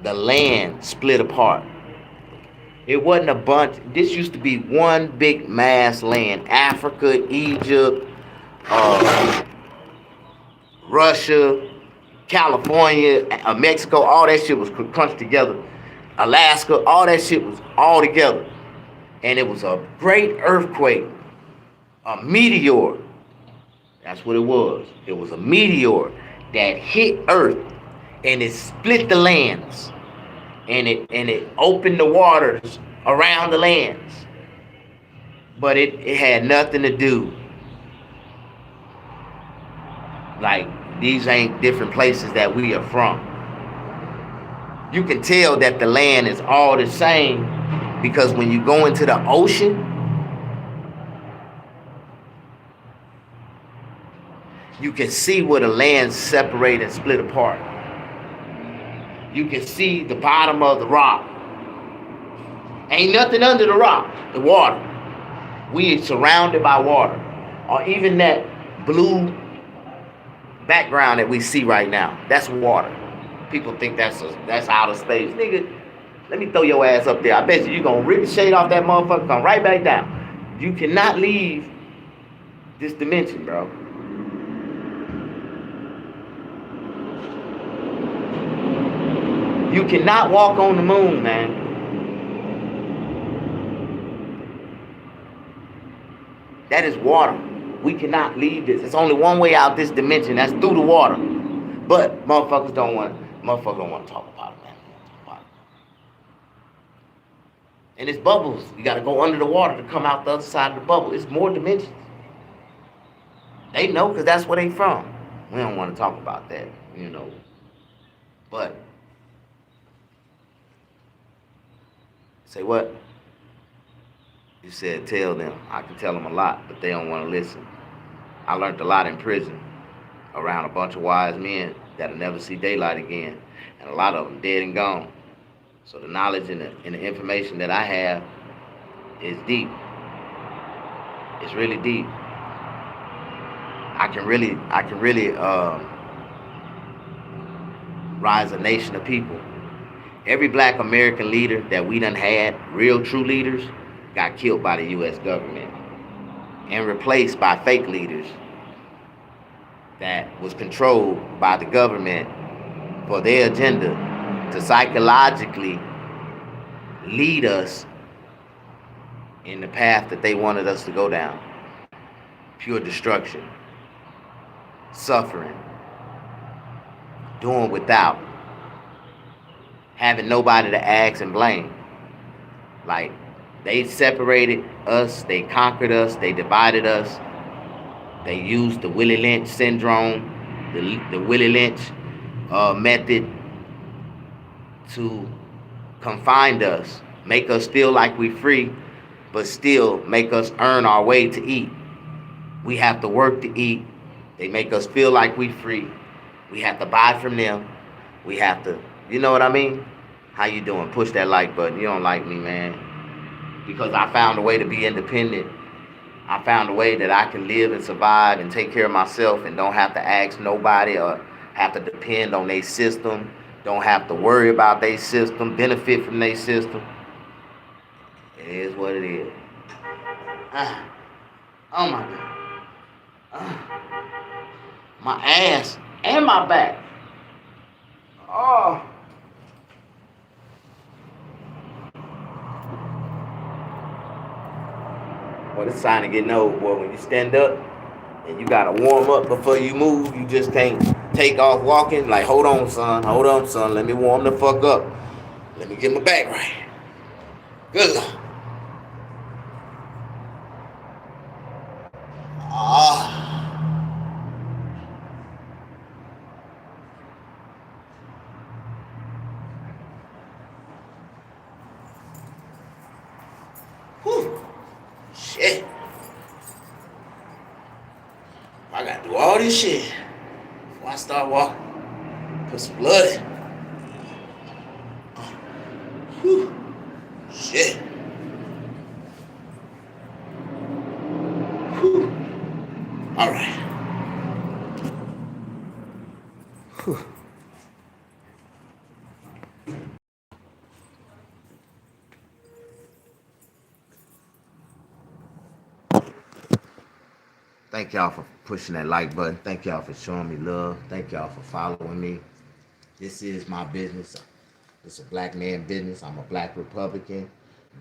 the land split apart. It wasn't a bunch. This used to be one big mass land. Africa, Egypt, uh, Russia, California, Mexico, all that shit was crunched together. Alaska, all that shit was all together. And it was a great earthquake, a meteor. That's what it was. It was a meteor that hit Earth, and it split the lands, and it opened the waters around the lands. But it had nothing to do. Like, these ain't different places that we are from. You can tell that the land is all the same because when you go into the ocean, you can see where the land separate and split apart. You can see the bottom of the rock. Ain't nothing under the rock, the water. We are surrounded by water. Or even that blue background that we see right now, that's water. People think that's outer space. Nigga, let me throw your ass up there. I bet you're going to ricochet off that motherfucker, come right back down. You cannot leave this dimension, bro. You cannot walk on the moon, man. That is water. We cannot leave this. It's only one way out this dimension. That's through the water. But motherfuckers don't want to talk about it, man. And it's bubbles. You got to go under the water to come out the other side of the bubble. It's more dimensions. They know because that's where they from. We don't want to talk about that, you know. But say what? You said tell them. I can tell them a lot, but they don't want to listen. I learned a lot in prison around a bunch of wise men that'll never see daylight again, and a lot of them dead and gone. So the knowledge and the information that I have is deep. It's really deep. I can really rise a nation of people. Every black American leader that we done had, real true leaders, got killed by the U.S. government and replaced by fake leaders that was controlled by the government for their agenda to psychologically lead us in the path that they wanted us to go down. Pure destruction, suffering, doing without, having nobody to ask and blame. Like, they separated us, they conquered us, they divided us. They used the Willie Lynch syndrome, the Willie Lynch method to confine us, make us feel like we're free, but still make us earn our way to eat. We have to work to eat. They make us feel like we're free. We have to buy from them. We have to, you know what I mean? How you doing? Push that like button. You don't like me, man. Because I found a way to be independent. I found a way that I can live and survive and take care of myself and don't have to ask nobody or have to depend on their system. Don't have to worry about their system, benefit from their system. It is what it is. Oh my God. My ass and my back. Oh. Well, it's time to get old, boy. When you stand up and you gotta warm up before you move, you just can't take off walking. Like, hold on, son. Let me warm the fuck up. Let me get my back right. Good Lord. Whew. Shit. I gotta do all this shit. start walking. Put some blood in. Whew. Shit. Whew. All right. Whew. Thank y'all for pushing that like button. Thank y'all for showing me love. Thank y'all for following me. This is my business. It's a black man business. I'm a black Republican.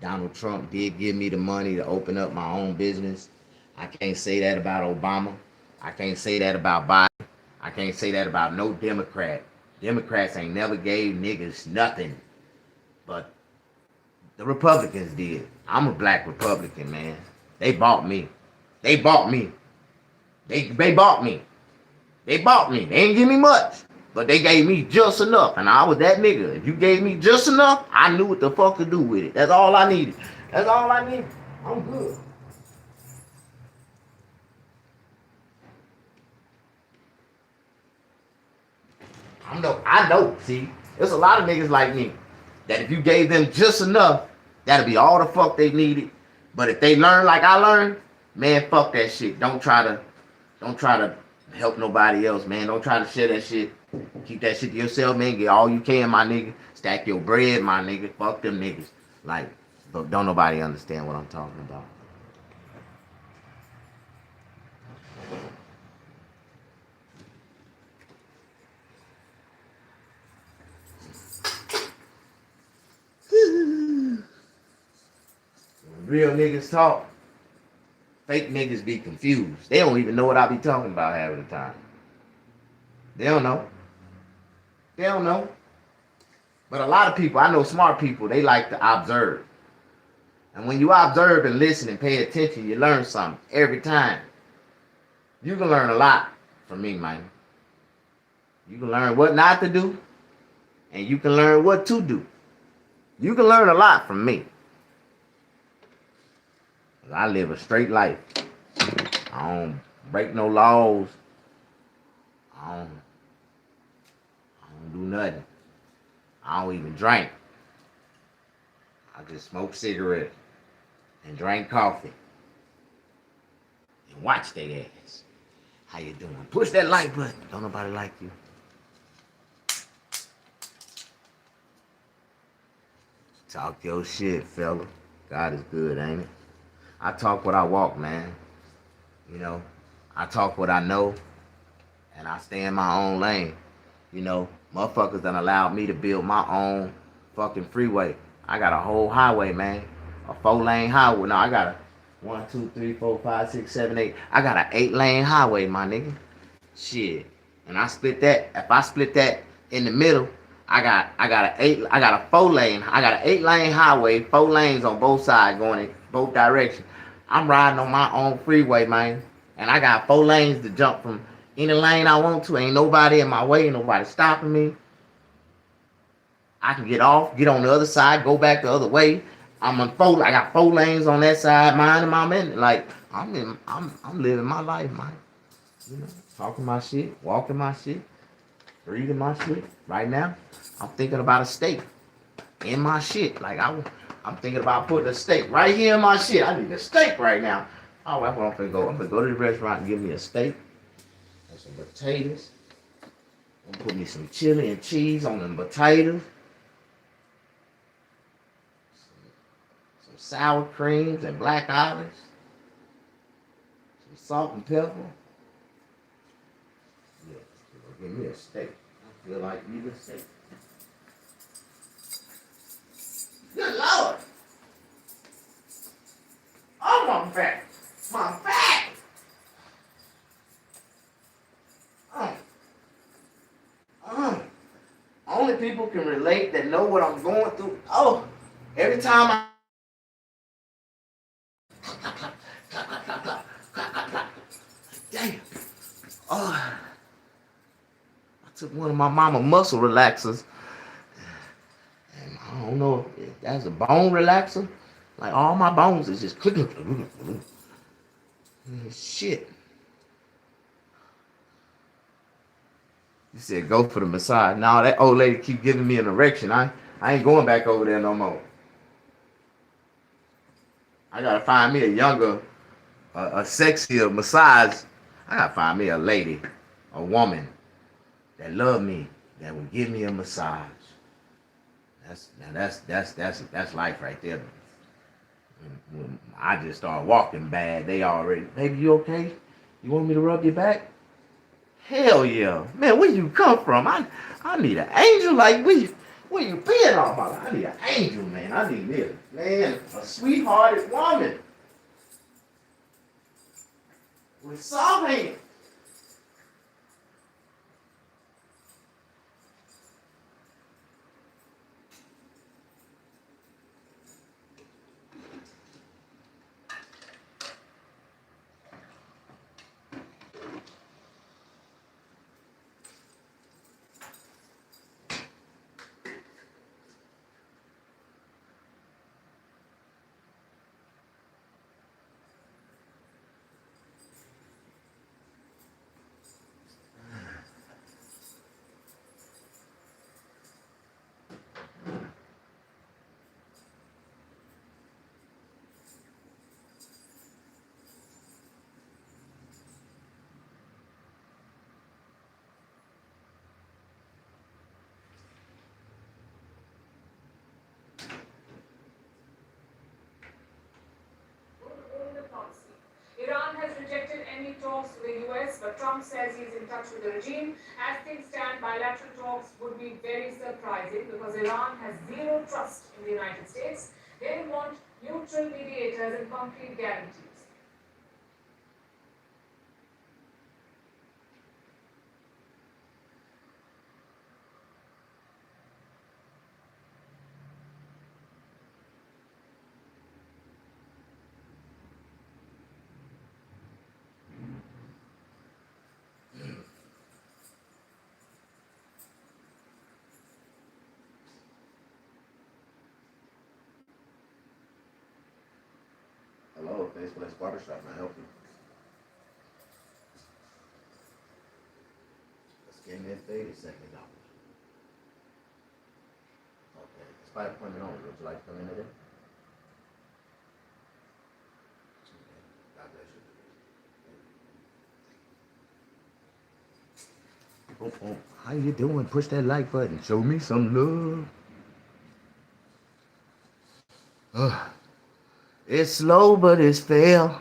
Donald Trump did give me the money to open up my own business. I can't say that about Obama. I can't say that about Biden. I can't say that about no Democrat. Democrats ain't never gave niggas nothing. But the Republicans did. I'm a black Republican, man. They bought me. They bought me. They bought me. They bought me. They ain't give me much. But they gave me just enough. And I was that nigga. If you gave me just enough, I knew what the fuck to do with it. That's all I needed. That's all I needed. I'm good. I know. See, there's a lot of niggas like me that if you gave them just enough, that'd be all the fuck they needed. But if they learn like I learned, man, fuck that shit. Don't try to help nobody else, man. Don't try to share that shit. Keep that shit to yourself, man. Get all you can, my nigga. Stack your bread, my nigga. Fuck them niggas. Like, but don't nobody understand what I'm talking about. Real niggas talk. Fake niggas be confused. They don't even know what I be talking about half of the time. They don't know. They don't know. But a lot of people, I know smart people, they like to observe. And when you observe and listen and pay attention, you learn something every time. You can learn a lot from me, man. You can learn what not to do, and you can learn what to do. You can learn a lot from me. I live a straight life. I don't break no laws. I don't do nothing. I don't even drink. I just smoke cigarettes and drink coffee and watch their ass. How you doing? Push that like button. Don't nobody like you. Talk your shit, fella. God is good, ain't it? I talk what I walk, man. You know, I talk what I know, and I stay in my own lane. You know, motherfuckers done allowed me to build my own fucking freeway. I got a whole highway, man. A 4-lane highway. No, I got a 1, 2, 3, 4, 5, 6, 7, 8. I got an 8-lane highway, my nigga. Shit. And I split that. If I split that in the middle, I got a 4-lane. I got an 8-lane highway, 4 lanes on both sides going in both directions. I'm riding on my own freeway, man. And I got 4 lanes to jump from any lane I want to. Ain't nobody in my way, ain't nobody stopping me. I can get off, get on the other side, go back the other way. I got 4 lanes on that side, mine and my man. Like I'm living my life, man. You know, talking my shit, walking my shit, breathing my shit. Right now, I'm thinking about a steak in my shit. Like I'm thinking about putting a steak right here in my shit. I need a steak right now. Oh, that's where I'm finna go. I'm gonna go to the restaurant and give me a steak and some potatoes. I'm gonna put me some chili and cheese on them potatoes. Some sour creams and black olives. Some salt and pepper. Yeah, give me a steak. I feel like eating a steak. Good Lord! Oh, my back! My back! Only people can relate that know what I'm going through. Oh, every time damn. Oh, I took one of my mama muscle relaxers. And I don't know if that's a bone relaxer. Like all my bones is just clicking. Shit. You said go for the massage. Now that old lady keep giving me an erection. I ain't going back over there no more. I gotta find me a younger, a sexier massage. I gotta find me a lady, a woman that love me, that will give me a massage. That's life right there. When I just start walking bad, they already, baby, you okay? You want me to rub your back? Hell yeah. Man, where you come from? I need an angel like where you been all my life? I need an angel, man. I need me a sweethearted woman with soft hands. Iran has rejected any talks with the US, but Trump says he's in touch with the regime. As things stand, bilateral talks would be very surprising because Iran has zero trust in the United States. They want neutral mediators and concrete guarantees. Hello, Faceless Barbershop. May I help you? The skin and fade is $70. Okay. It's by appointment only. Would you like to come in today? Okay. God bless you. Oh, how you doing? Push that like button. Show me some love. It's slow, but it's fair.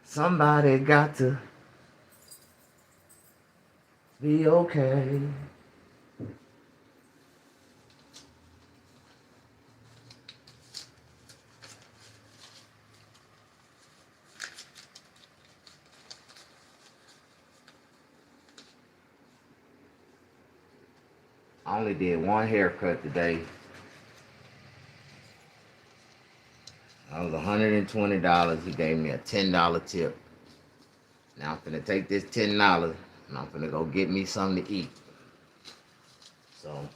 Somebody got to be okay. I only did one haircut today. That was $120. He gave me a $10 tip. Now I'm finna take this $10 and I'm finna go get me something to eat. So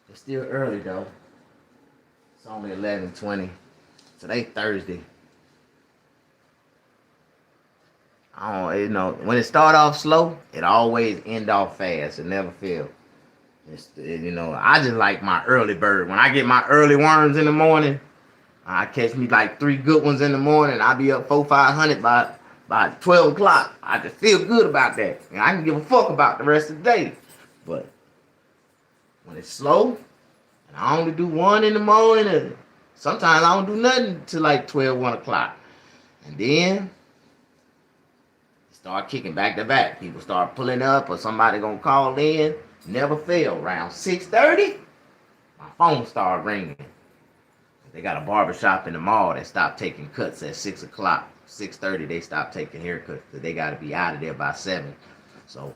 it's still early though. It's only 11:20. Today Thursday. I don't, when it start off slow, it always end off fast. It never fails. I just like my early bird. When I get my early worms in the morning, I catch me like 3 good ones in the morning. I'll be up 400-500 by 12 o'clock. I just feel good about that. And I can give a fuck about the rest of the day. But when it's slow, and I only do one in the morning, and sometimes I don't do nothing till like 12, 1 o'clock. And then start kicking back to back. People start pulling up or somebody gonna call in. Never fail. Around 6:30, my phone start ringing. They got a barber shop in the mall that stopped taking cuts at 6 o'clock. 6:30, they stopped taking haircuts. They got to be out of there by 7. So,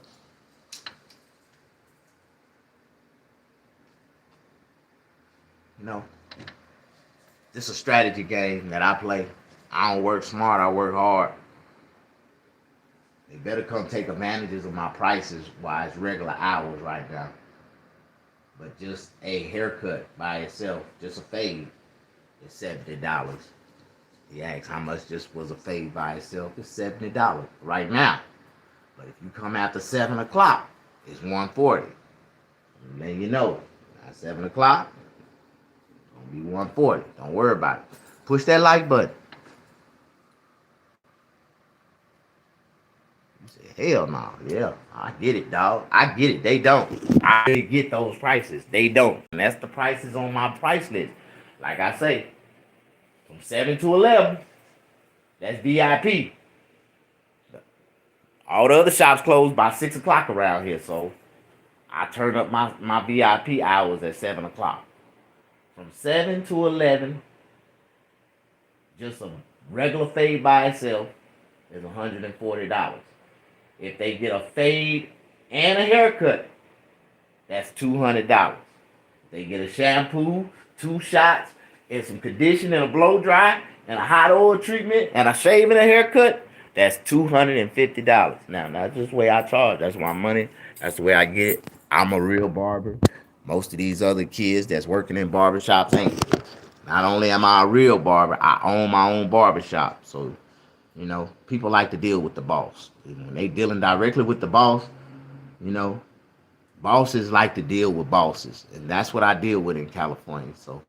this is a strategy game that I play. I don't work smart, I work hard. They better come take advantages of my prices while it's regular hours right now. But just a haircut by itself, just a fade, is $70. He asked how much just was a fade by itself. It's $70 right now. But if you come after 7 o'clock, it's 140. And then you know, at 7 o'clock, it's gonna be 140. Don't worry about it. Push that like button. You say, hell no. Yeah, I get it, dog. I get it. They don't. I really get those prices. They don't. And that's the prices on my price list. Like I say, from 7 to 11, that's VIP. All the other shops close by 6 o'clock around here, so I turn up my VIP hours at 7 o'clock. From 7 to 11, just a regular fade by itself is $140. If they get a fade and a haircut, that's $200. If they get a shampoo, 2 shots, and some conditioner and a blow dry, and a hot oil treatment, and a shave and a haircut, that's $250. Now, that's just the way I charge. That's my money. That's the way I get it. I'm a real barber. Most of these other kids that's working in barbershops ain't. Not only am I a real barber, I own my own barbershop. So, you know, people like to deal with the boss. When they dealing directly with the boss, you know, bosses like to deal with bosses. And that's what I deal with in California. So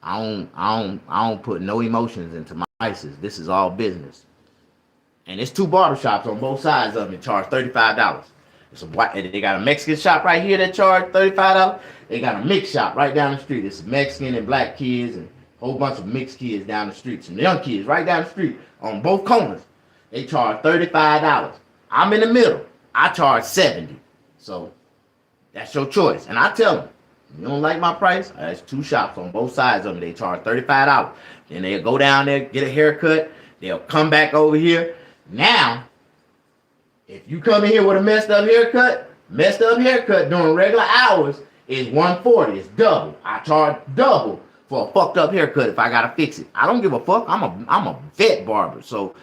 I don't put no emotions into my prices. This is all business. And it's 2 barbershops on both sides of me charge $35. It's a white, they got a Mexican shop right here that charge $35. They got a mixed shop right down the street. It's Mexican and black kids and a whole bunch of mixed kids down the street. Some young kids right down the street on both corners. They charge $35. I'm in the middle. I charge $70. So that's your choice. And I tell them, you don't like my price? There's 2 shops on both sides of them. They charge $35. Then they'll go down there, get a haircut. They'll come back over here. Now, if you come in here with a messed up haircut during regular hours is $140. It's double. I charge double for a fucked up haircut if I gotta fix it. I don't give a fuck. I'm a vet barber. So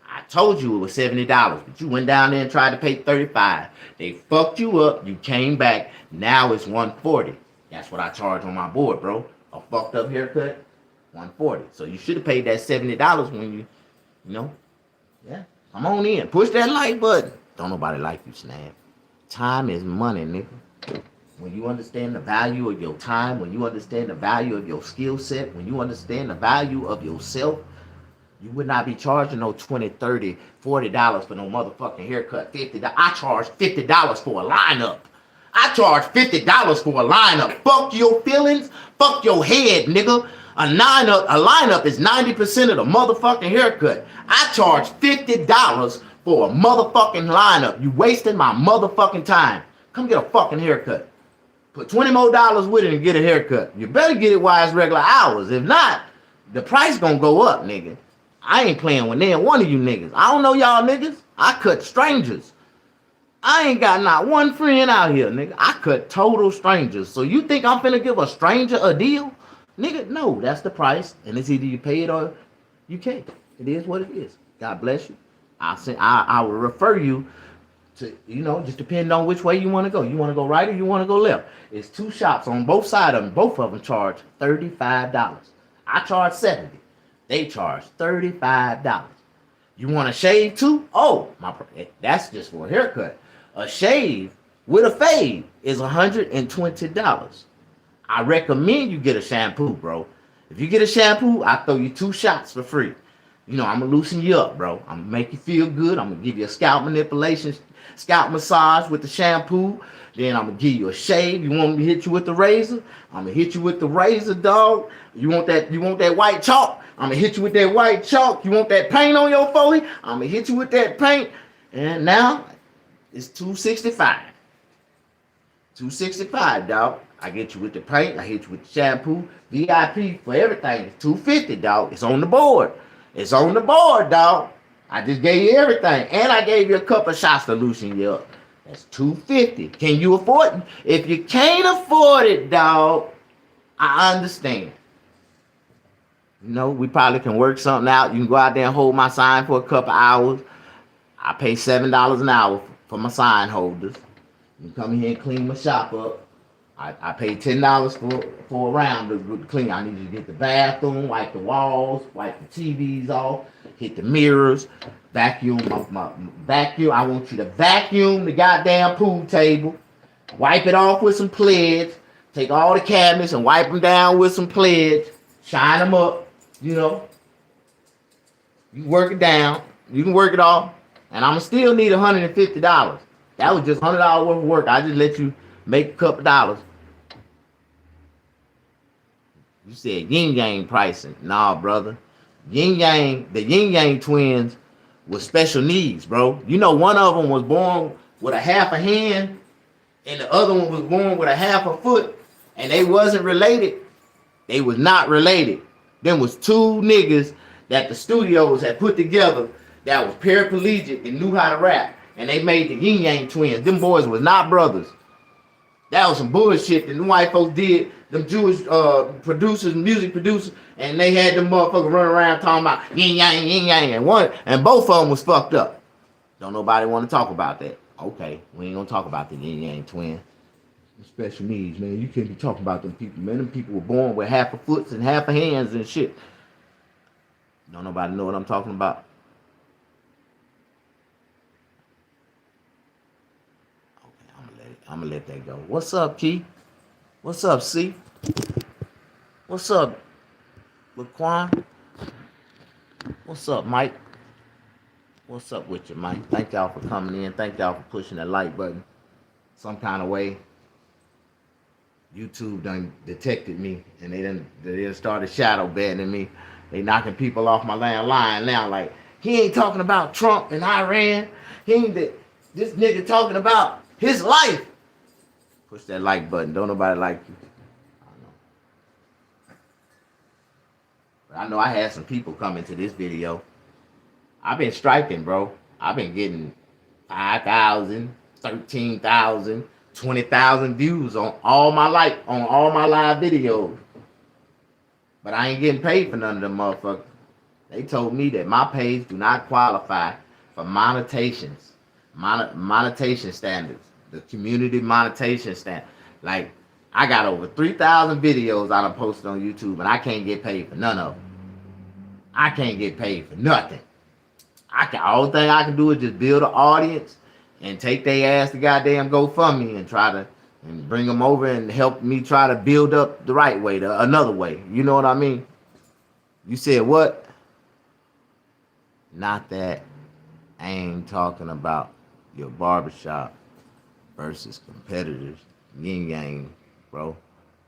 I told you it was $70, but you went down there and tried to pay $35. They fucked you up. You came back. Now it's $140. That's what I charge on my board, bro. A fucked up haircut, $140. So you should have paid that $70 when you know. Yeah. Come on in. Push that like button. Don't nobody like you, Snap. Time is money, nigga. When you understand the value of your time, when you understand the value of your skill set, when you understand the value of yourself, you would not be charging no $20, $30, $40 for no motherfucking haircut. $50. I charge $50 for a lineup. I charge $50 for a lineup. Fuck your feelings. Fuck your head, nigga. A lineup is 90% of the motherfucking haircut. I charge $50 for a motherfucking lineup. You wasting my motherfucking time. Come get a fucking haircut. Put $20 more with it and get a haircut. You better get it while it's regular hours. If not, the price gonna go up, nigga. I ain't playing with them. One of you niggas. I don't know y'all niggas. I cut strangers. I ain't got not one friend out here, nigga. I cut total strangers. So you think I'm finna give a stranger a deal? Nigga, no, that's the price. And it's either you pay it or you can't. It is what it is. God bless you. I will refer you to, you know, just depending on which way you want to go. You want to go right or you want to go left. It's 2 shops on both sides of them. Both of them charge $35. I charge $70. They charge $35. You want to shave too? Oh, that's just for a haircut. A shave with a fade is $120. I recommend you get a shampoo, bro. If you get a shampoo, I throw you 2 shots for free. You know, I'm going to loosen you up, bro. I'm going to make you feel good. I'm going to give you a scalp manipulation, scalp massage with the shampoo. Then I'm going to give you a shave. You want me to hit you with the razor? I'm going to hit you with the razor, dog. You want that white chalk? I'm going to hit you with that white chalk. You want that paint on your forehead? I'm going to hit you with that paint. And now it's $265. $265, dog. I get you with the paint. I hit you with the shampoo. VIP for everything. It's $250, dog. It's on the board. It's on the board, dog. I just gave you everything. And I gave you a couple of shots to loosen you up. That's $250. Can you afford it? If you can't afford it, dog, I understand. You know, we probably can work something out. You can go out there and hold my sign for a couple hours. I pay $7 an hour for my sign holders. You come in here and clean my shop up. I paid $10 for a round to clean. I need you to get the bathroom, wipe the walls, wipe the TVs off, hit the mirrors, vacuum my vacuum. I want you to vacuum the goddamn pool table, wipe it off with some Pledge, take all the cabinets and wipe them down with some Pledge, shine them up, you know. You work it down, you can work it off, and I'ma still need $150. That was just $100 worth of work. I just let you make a couple dollars. You said yin yang pricing. Nah, brother. Yin yang, the yin yang twins with special needs, bro. You know, one of them was born with a half a hand, and the other one was born with a half a foot, and they wasn't related. They was not related. Them was two niggas that the studios had put together that was paraplegic and knew how to rap, and they made the yin yang twins. Them boys was not brothers. That was some bullshit that the white folks did. Them Jewish producers, music producers, and they had them motherfuckers running around talking about yin yang, and both of them was fucked up. Don't nobody want to talk about that. Okay, we ain't gonna talk about the yin yang twin. Special needs, man. You can't be talking about them people, man. Them people were born with half a foot and half a hands and shit. Don't nobody know what I'm talking about. I'm gonna let that go. What's up, Key? What's up, C? What's up, Laquan? What's up, Mike? What's up with you, Mike? Thank y'all for coming in. Thank y'all for pushing that like button. Some kind of way, YouTube done detected me, and they done started shadow banning me. They knocking people off my line now. Like, he ain't talking about Trump and Iran. He ain't this nigga talking about his life. Push that like button. Don't nobody like you. I know. But I know I had some people come into this video. I've been striking, bro. I've been getting 5,000, 13,000, 20,000 views on all my live videos. But I ain't getting paid for none of them motherfuckers. They told me that my page do not qualify for monetization standards. The community monetization standard. Like, I got over 3,000 videos I done posted on YouTube, and I can't get paid for none of them. I can't get paid for nothing. All thing I can do is just build an audience and take their ass to goddamn GoFundMe and try to and bring them over and help me try to build up the right way, another way. You know what I mean? You said what? Not that. I ain't talking about your barbershop versus competitors. Yin Yang, bro.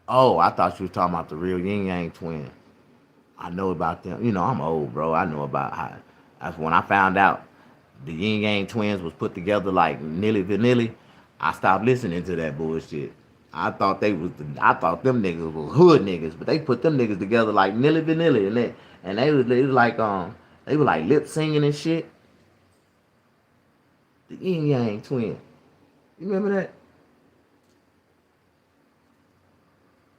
Oh, I thought you were talking about the real Yin Yang twin. I know about them. You know, I'm old, bro. I know about how. That's when I found out the Yin Yang twins was put together like Nilly Vanilli. I stopped listening to that bullshit. I thought them niggas was hood niggas, but they put them niggas together like Nilly Vanilli, and they was like they were like lip singing and shit. The Yin Yang twin. You remember that?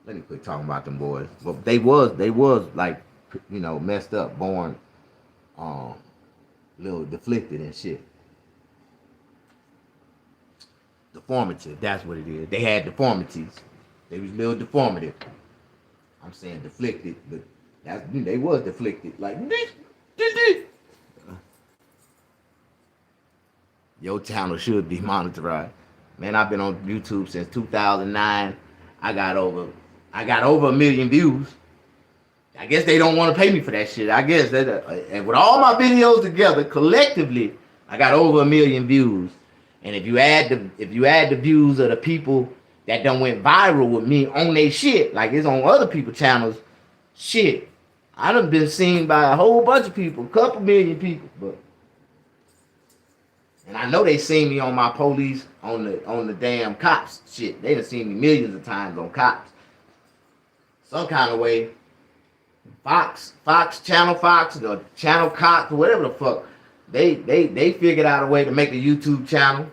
Let me quit talking about them boys. Well, they was like, you know, messed up, born, little deflected and shit. Deformative, that's what it is. They had deformities. They was a little deformative. I'm saying deflected, but they was deflected. Like, your channel should be monetized. Man, I've been on YouTube since 2009. I got over 1 million views. I guess they don't want to pay me for that shit. I guess that, and with all my videos together, collectively, I got over 1 million views. And if you add the views of the people that done went viral with me on they shit, like it's on other people's channels, shit, I done been seen by a whole bunch of people, a couple million people, but. And I know they seen me on my police, on the damn cops shit. They done seen me millions of times on cops. Some kind of way, Channel Fox, or Channel Cox, or whatever the fuck, they figured out a way to make a YouTube channel,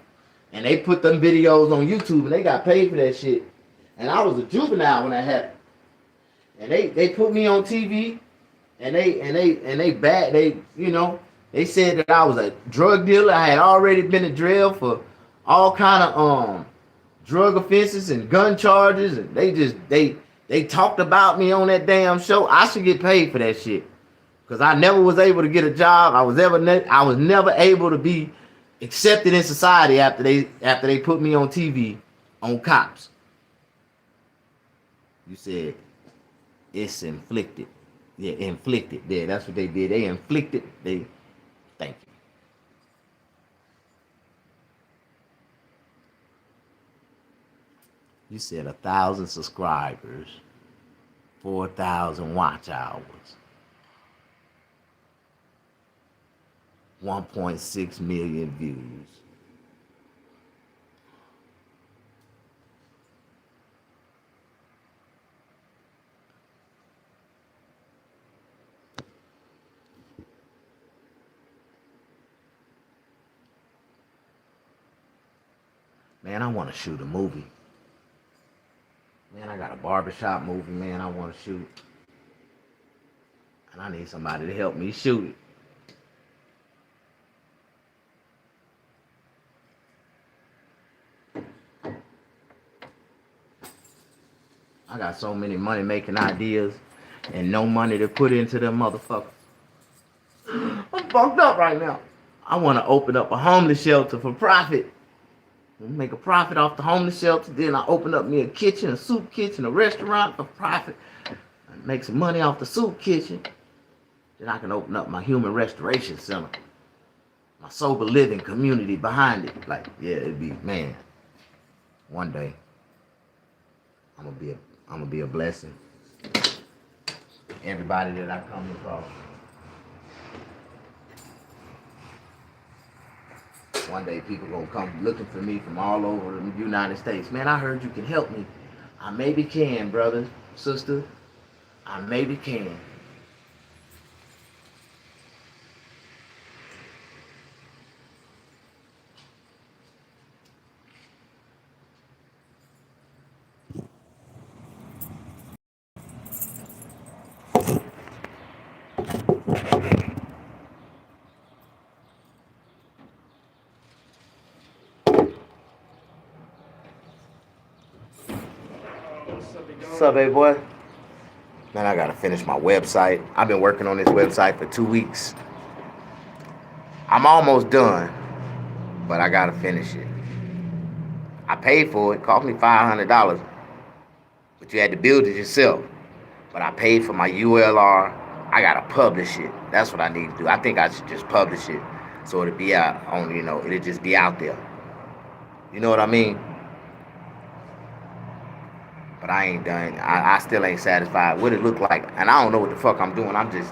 and they put them videos on YouTube, and they got paid for that shit. And I was a juvenile when that happened. And they put me on TV, and they you know. They said that I was a drug dealer. I had already been in jail for all kind of drug offenses and gun charges, and they talked about me on that damn show. I should get paid for that shit. Cause I never was able to get a job. I was never able to be accepted in society after they put me on TV on Cops. You said it's inflicted. Yeah, inflicted. Yeah, that's what they did. They inflicted. Thank you. You said 1,000 subscribers, 4,000 watch hours, 1.6 million views. Man, I want to shoot a movie. Man, I got a barbershop movie, man, I want to shoot. And I need somebody to help me shoot it. I got so many money making ideas and no money to put into them motherfuckers. I'm fucked up right now. I want to open up a homeless shelter for profit. Make a profit off the homeless shelter. Then I open up me a kitchen, a soup kitchen, a restaurant for profit. Make some money off the soup kitchen. Then I can open up my human restoration center. My sober living community behind it. Like, yeah, it'd be, man, one day I'm gonna be a blessing. Everybody that I come across. One day people gonna come looking for me from all over the United States. Man, I heard you can help me. I maybe can, brother, sister. I maybe can. What's up, baby boy? Man, I gotta finish my website. I've been working on this website for 2 weeks. I'm almost done, but I gotta finish it. I paid for it, cost me $500, but you had to build it yourself. But I paid for my ULR. I gotta publish it. That's what I need to do. I think I should just publish it so it'll be out on, it'll just be out there. You know what I mean? But I ain't done. I still ain't satisfied what it look like, and I don't know what the fuck I'm doing. I'm just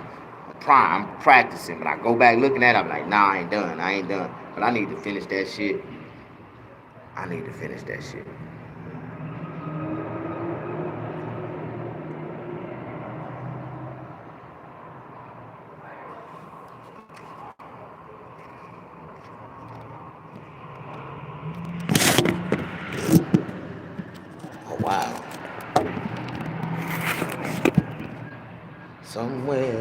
trying. I'm practicing. But I go back looking at it, I'm like, nah, I ain't done. I ain't done. But I need to finish that shit. I need to finish that shit. Oh wow.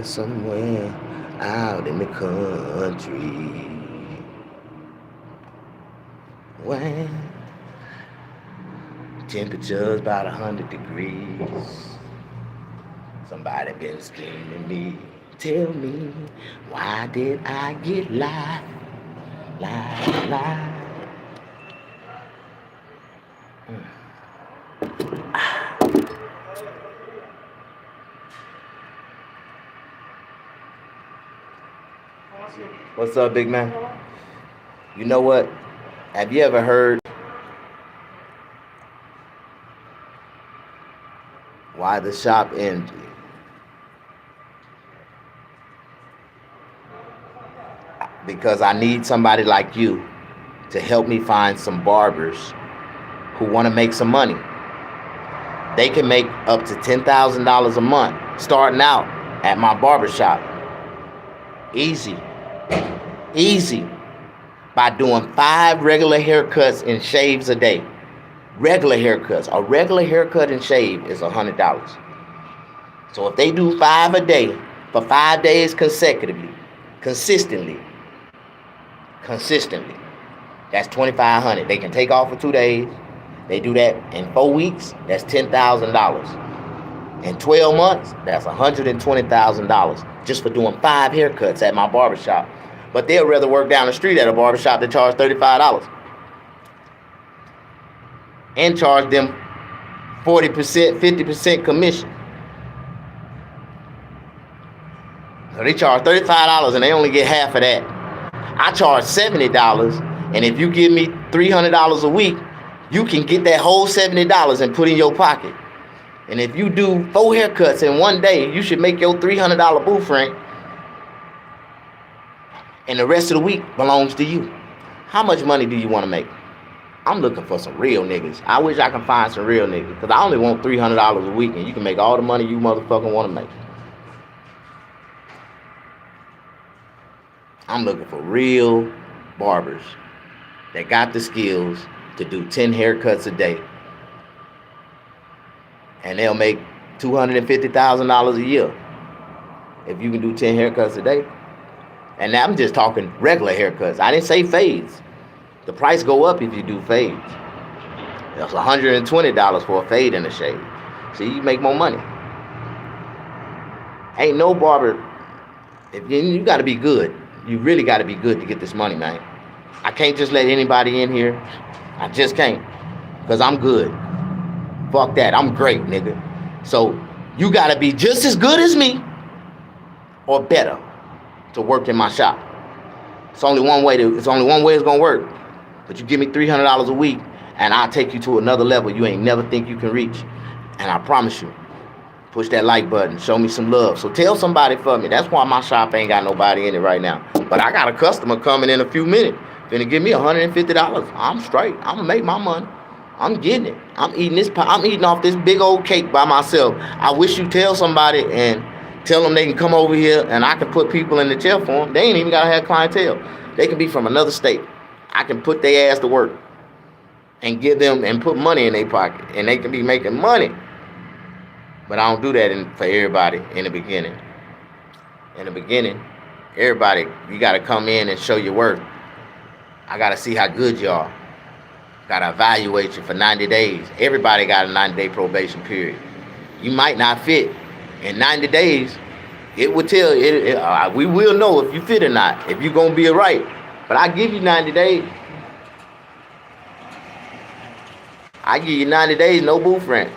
Somewhere out in the country, when temperature's about 100 degrees, somebody been screaming me, tell me, why did I get lied? What's up, big man? You know what? Have you ever heard why the shop ended? Because I need somebody like you to help me find some barbers who want to make some money. They can make up to $10,000 a month starting out at my barbershop. Easy. By doing 5 regular haircuts and shaves a day. Regular haircuts. A regular haircut and shave is $100. So if they do 5 a day for 5 days consistently, that's $2,500. They can take off for 2 days, They do that in 4 weeks, that's $10,000. In 12 months, that's $120,000 just for doing 5 haircuts at my barbershop. But they'll rather work down the street at a barbershop that charge $35 and charge them 40%, 50% commission. So they charge $35 and they only get half of that. I charge $70, and if you give me $300 a week, you can get that whole $70 and put in your pocket. And if you do 4 haircuts in one day, you should make your $300 booth rent, and the rest of the week belongs to you. How much money do you want to make? I'm looking for some real niggas. I wish I could find some real niggas, because I only want $300 a week, and you can make all the money you motherfucking want to make. I'm looking for real barbers that got the skills to do 10 haircuts a day. And they'll make $250,000 a year if you can do 10 haircuts a day. And I'm just talking regular haircuts. I didn't say fades. The price go up if you do fades. That's $120 for a fade and a shave. So you make more money. Ain't no barber. If you got to be good. You really got to be good to get this money, man. I can't just let anybody in here. I just can't. Because I'm good. Fuck that. I'm great, nigga. So you got to be just as good as me or better to work in my shop. It's only one way it's going to work. But you give me $300 a week and I'll take you to another level you ain't never think you can reach. And I promise you, push that like button. Show me some love. So tell somebody for me. That's why my shop ain't got nobody in it right now. But I got a customer coming in a few minutes. Finna give me $150. I'm straight. I'm gonna make my money. I'm getting it. I'm eating this pie. I'm eating off this big old cake by myself. I wish you tell somebody and tell them they can come over here and I can put people in the chair for them. They ain't even gotta have clientele. They can be from another state. I can put their ass to work and give them and put money in their pocket, and they can be making money. But I don't do that for everybody in the beginning. In the beginning, everybody, you got to come in and show your worth. I got to see how good you are. Got to evaluate you for 90 days. Everybody got a 90-day probation period. You might not fit. In 90 days, it will tell you. We will know if you fit or not, if you're going to be right. But I give you 90 days. I give you 90 days, no booth rent.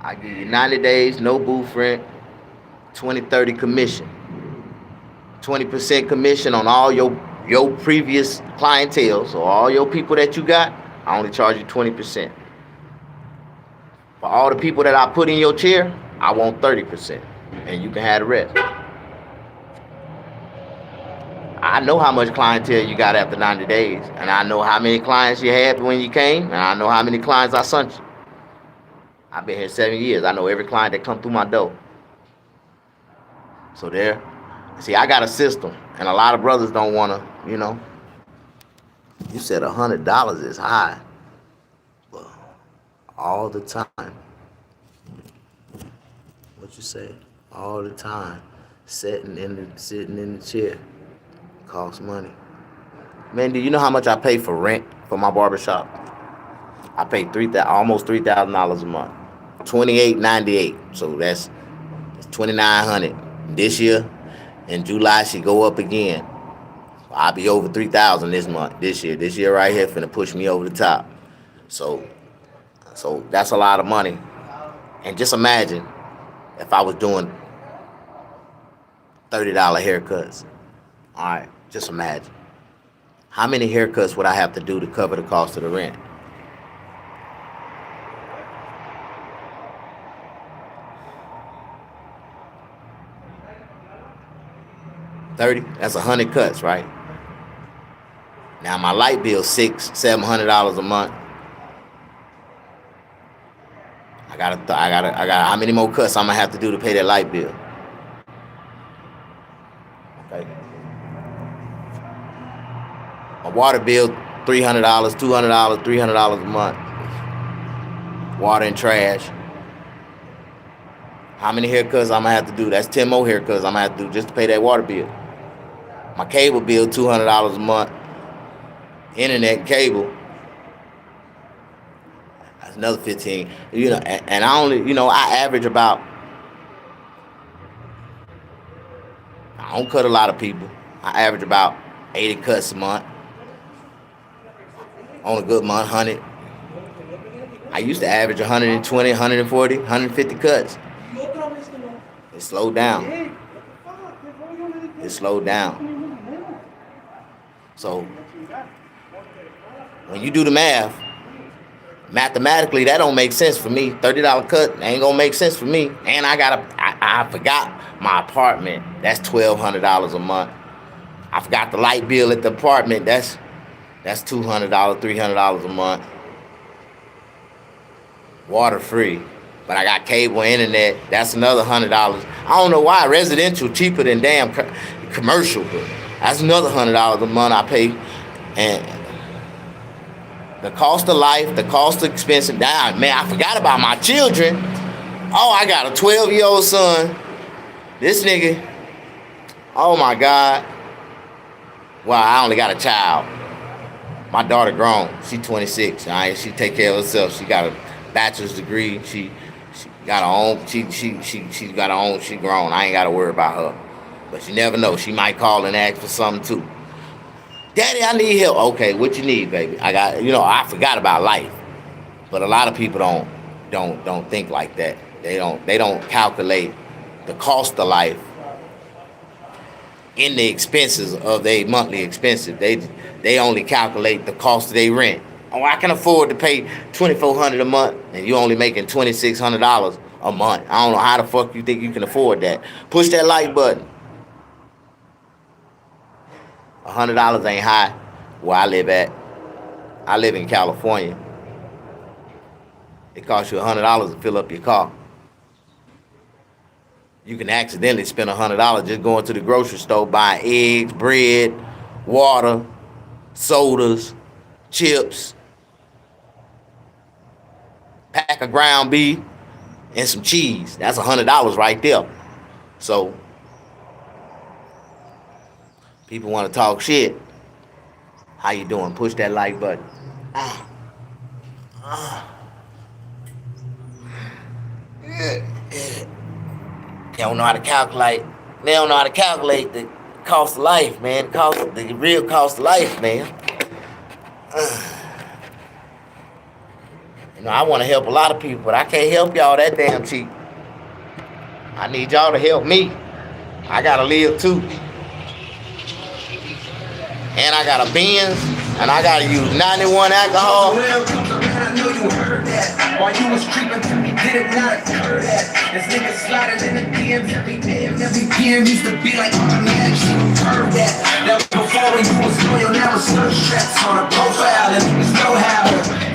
I give you 90 days, no booth rent, 20-30 commission. 20% commission on all your previous clientele. So all your people that you got, I only charge you 20%. For all the people that I put in your chair, I want 30%. And you can have the rest. I know how much clientele you got after 90 days. And I know how many clients you had when you came. And I know how many clients I sent you. I've been here 7 years. I know every client that come through my door. So there. See, I got a system. And a lot of brothers don't want to, you know. You said $100 is high. Well, all the time. What you say? All the time. Sitting in the chair. Costs money. Man, do you know how much I pay for rent for my barbershop? I pay almost $3,000 a month. $2,898. So that's $2,900 this year. In July, she go up again. I'll be over $3,000 this year. This year right here finna push me over the top. So that's a lot of money. And just imagine if I was doing $30 haircuts. All right, just imagine. How many haircuts would I have to do to cover the cost of the rent? $30, that's 100 cuts, right? Now my light bill $600-700 a month. I got how many more cuts I'm gonna have to do to pay that light bill? Okay. My water bill, $300, $200, $300 a month. Water and trash. How many haircuts I'm gonna have to do? That's 10 more haircuts I'm gonna have to do just to pay that water bill. My cable bill, $200 a month. Internet and cable. That's another 15. You know, and I only, I average about. I don't cut a lot of people. I average about 80 cuts a month. On a good month, 100. I used to average 120, 140, 150 cuts. It slowed down. It slowed down. So when you do the math, mathematically that don't make sense for me. $30 cut ain't gonna make sense for me. And I forgot my apartment. That's $1,200 a month. I forgot the light bill at the apartment. That's $200, $300 a month. Water free. But I got cable internet. That's another $100. I don't know why residential cheaper than damn commercial, but that's another $100 a month I pay. And the cost of life, the cost of expensive. Nah, man, I forgot about my children. Oh, I got a 12-year-old son. This nigga. Oh my God. Well, I only got a child. My daughter grown. She 26. All right, she take care of herself. She got a bachelor's degree. She got her own. She got her own. She grown. I ain't got to worry about her. But you never know. She might call and ask for something too. Daddy, I need help. Okay, what you need, baby? I got. I forgot about life. But a lot of people don't think like that. They don't calculate the cost of life in the expenses of their monthly expenses. They only calculate the cost of their rent. Oh, I can afford to pay $2,400 a month, and you only making $2,600 a month. I don't know how the fuck you think you can afford that. Push that like button. $100 ain't high where I live at. I live in California. It costs you $100 to fill up your car. You can accidentally spend $100 just going to the grocery store buying eggs, bread, water, sodas, chips, pack of ground beef, and some cheese. That's $100 right there. So people want to talk shit. How you doing? Push that like button. They don't know how to calculate. They don't know how to calculate the cost of life, man. The real cost of life, man. I want to help a lot of people, but I can't help y'all that damn cheap. I need y'all to help me. I gotta live too. And I got a Benz, and I gotta use 91 alcohol. I know you heard that. While you was creeping to me, did it not occur that? This nigga sliding in the DMs every day, and every PM used to be like automatic. You heard that. That was before when you was loyal, now it's no straps on a profile, and niggas know how.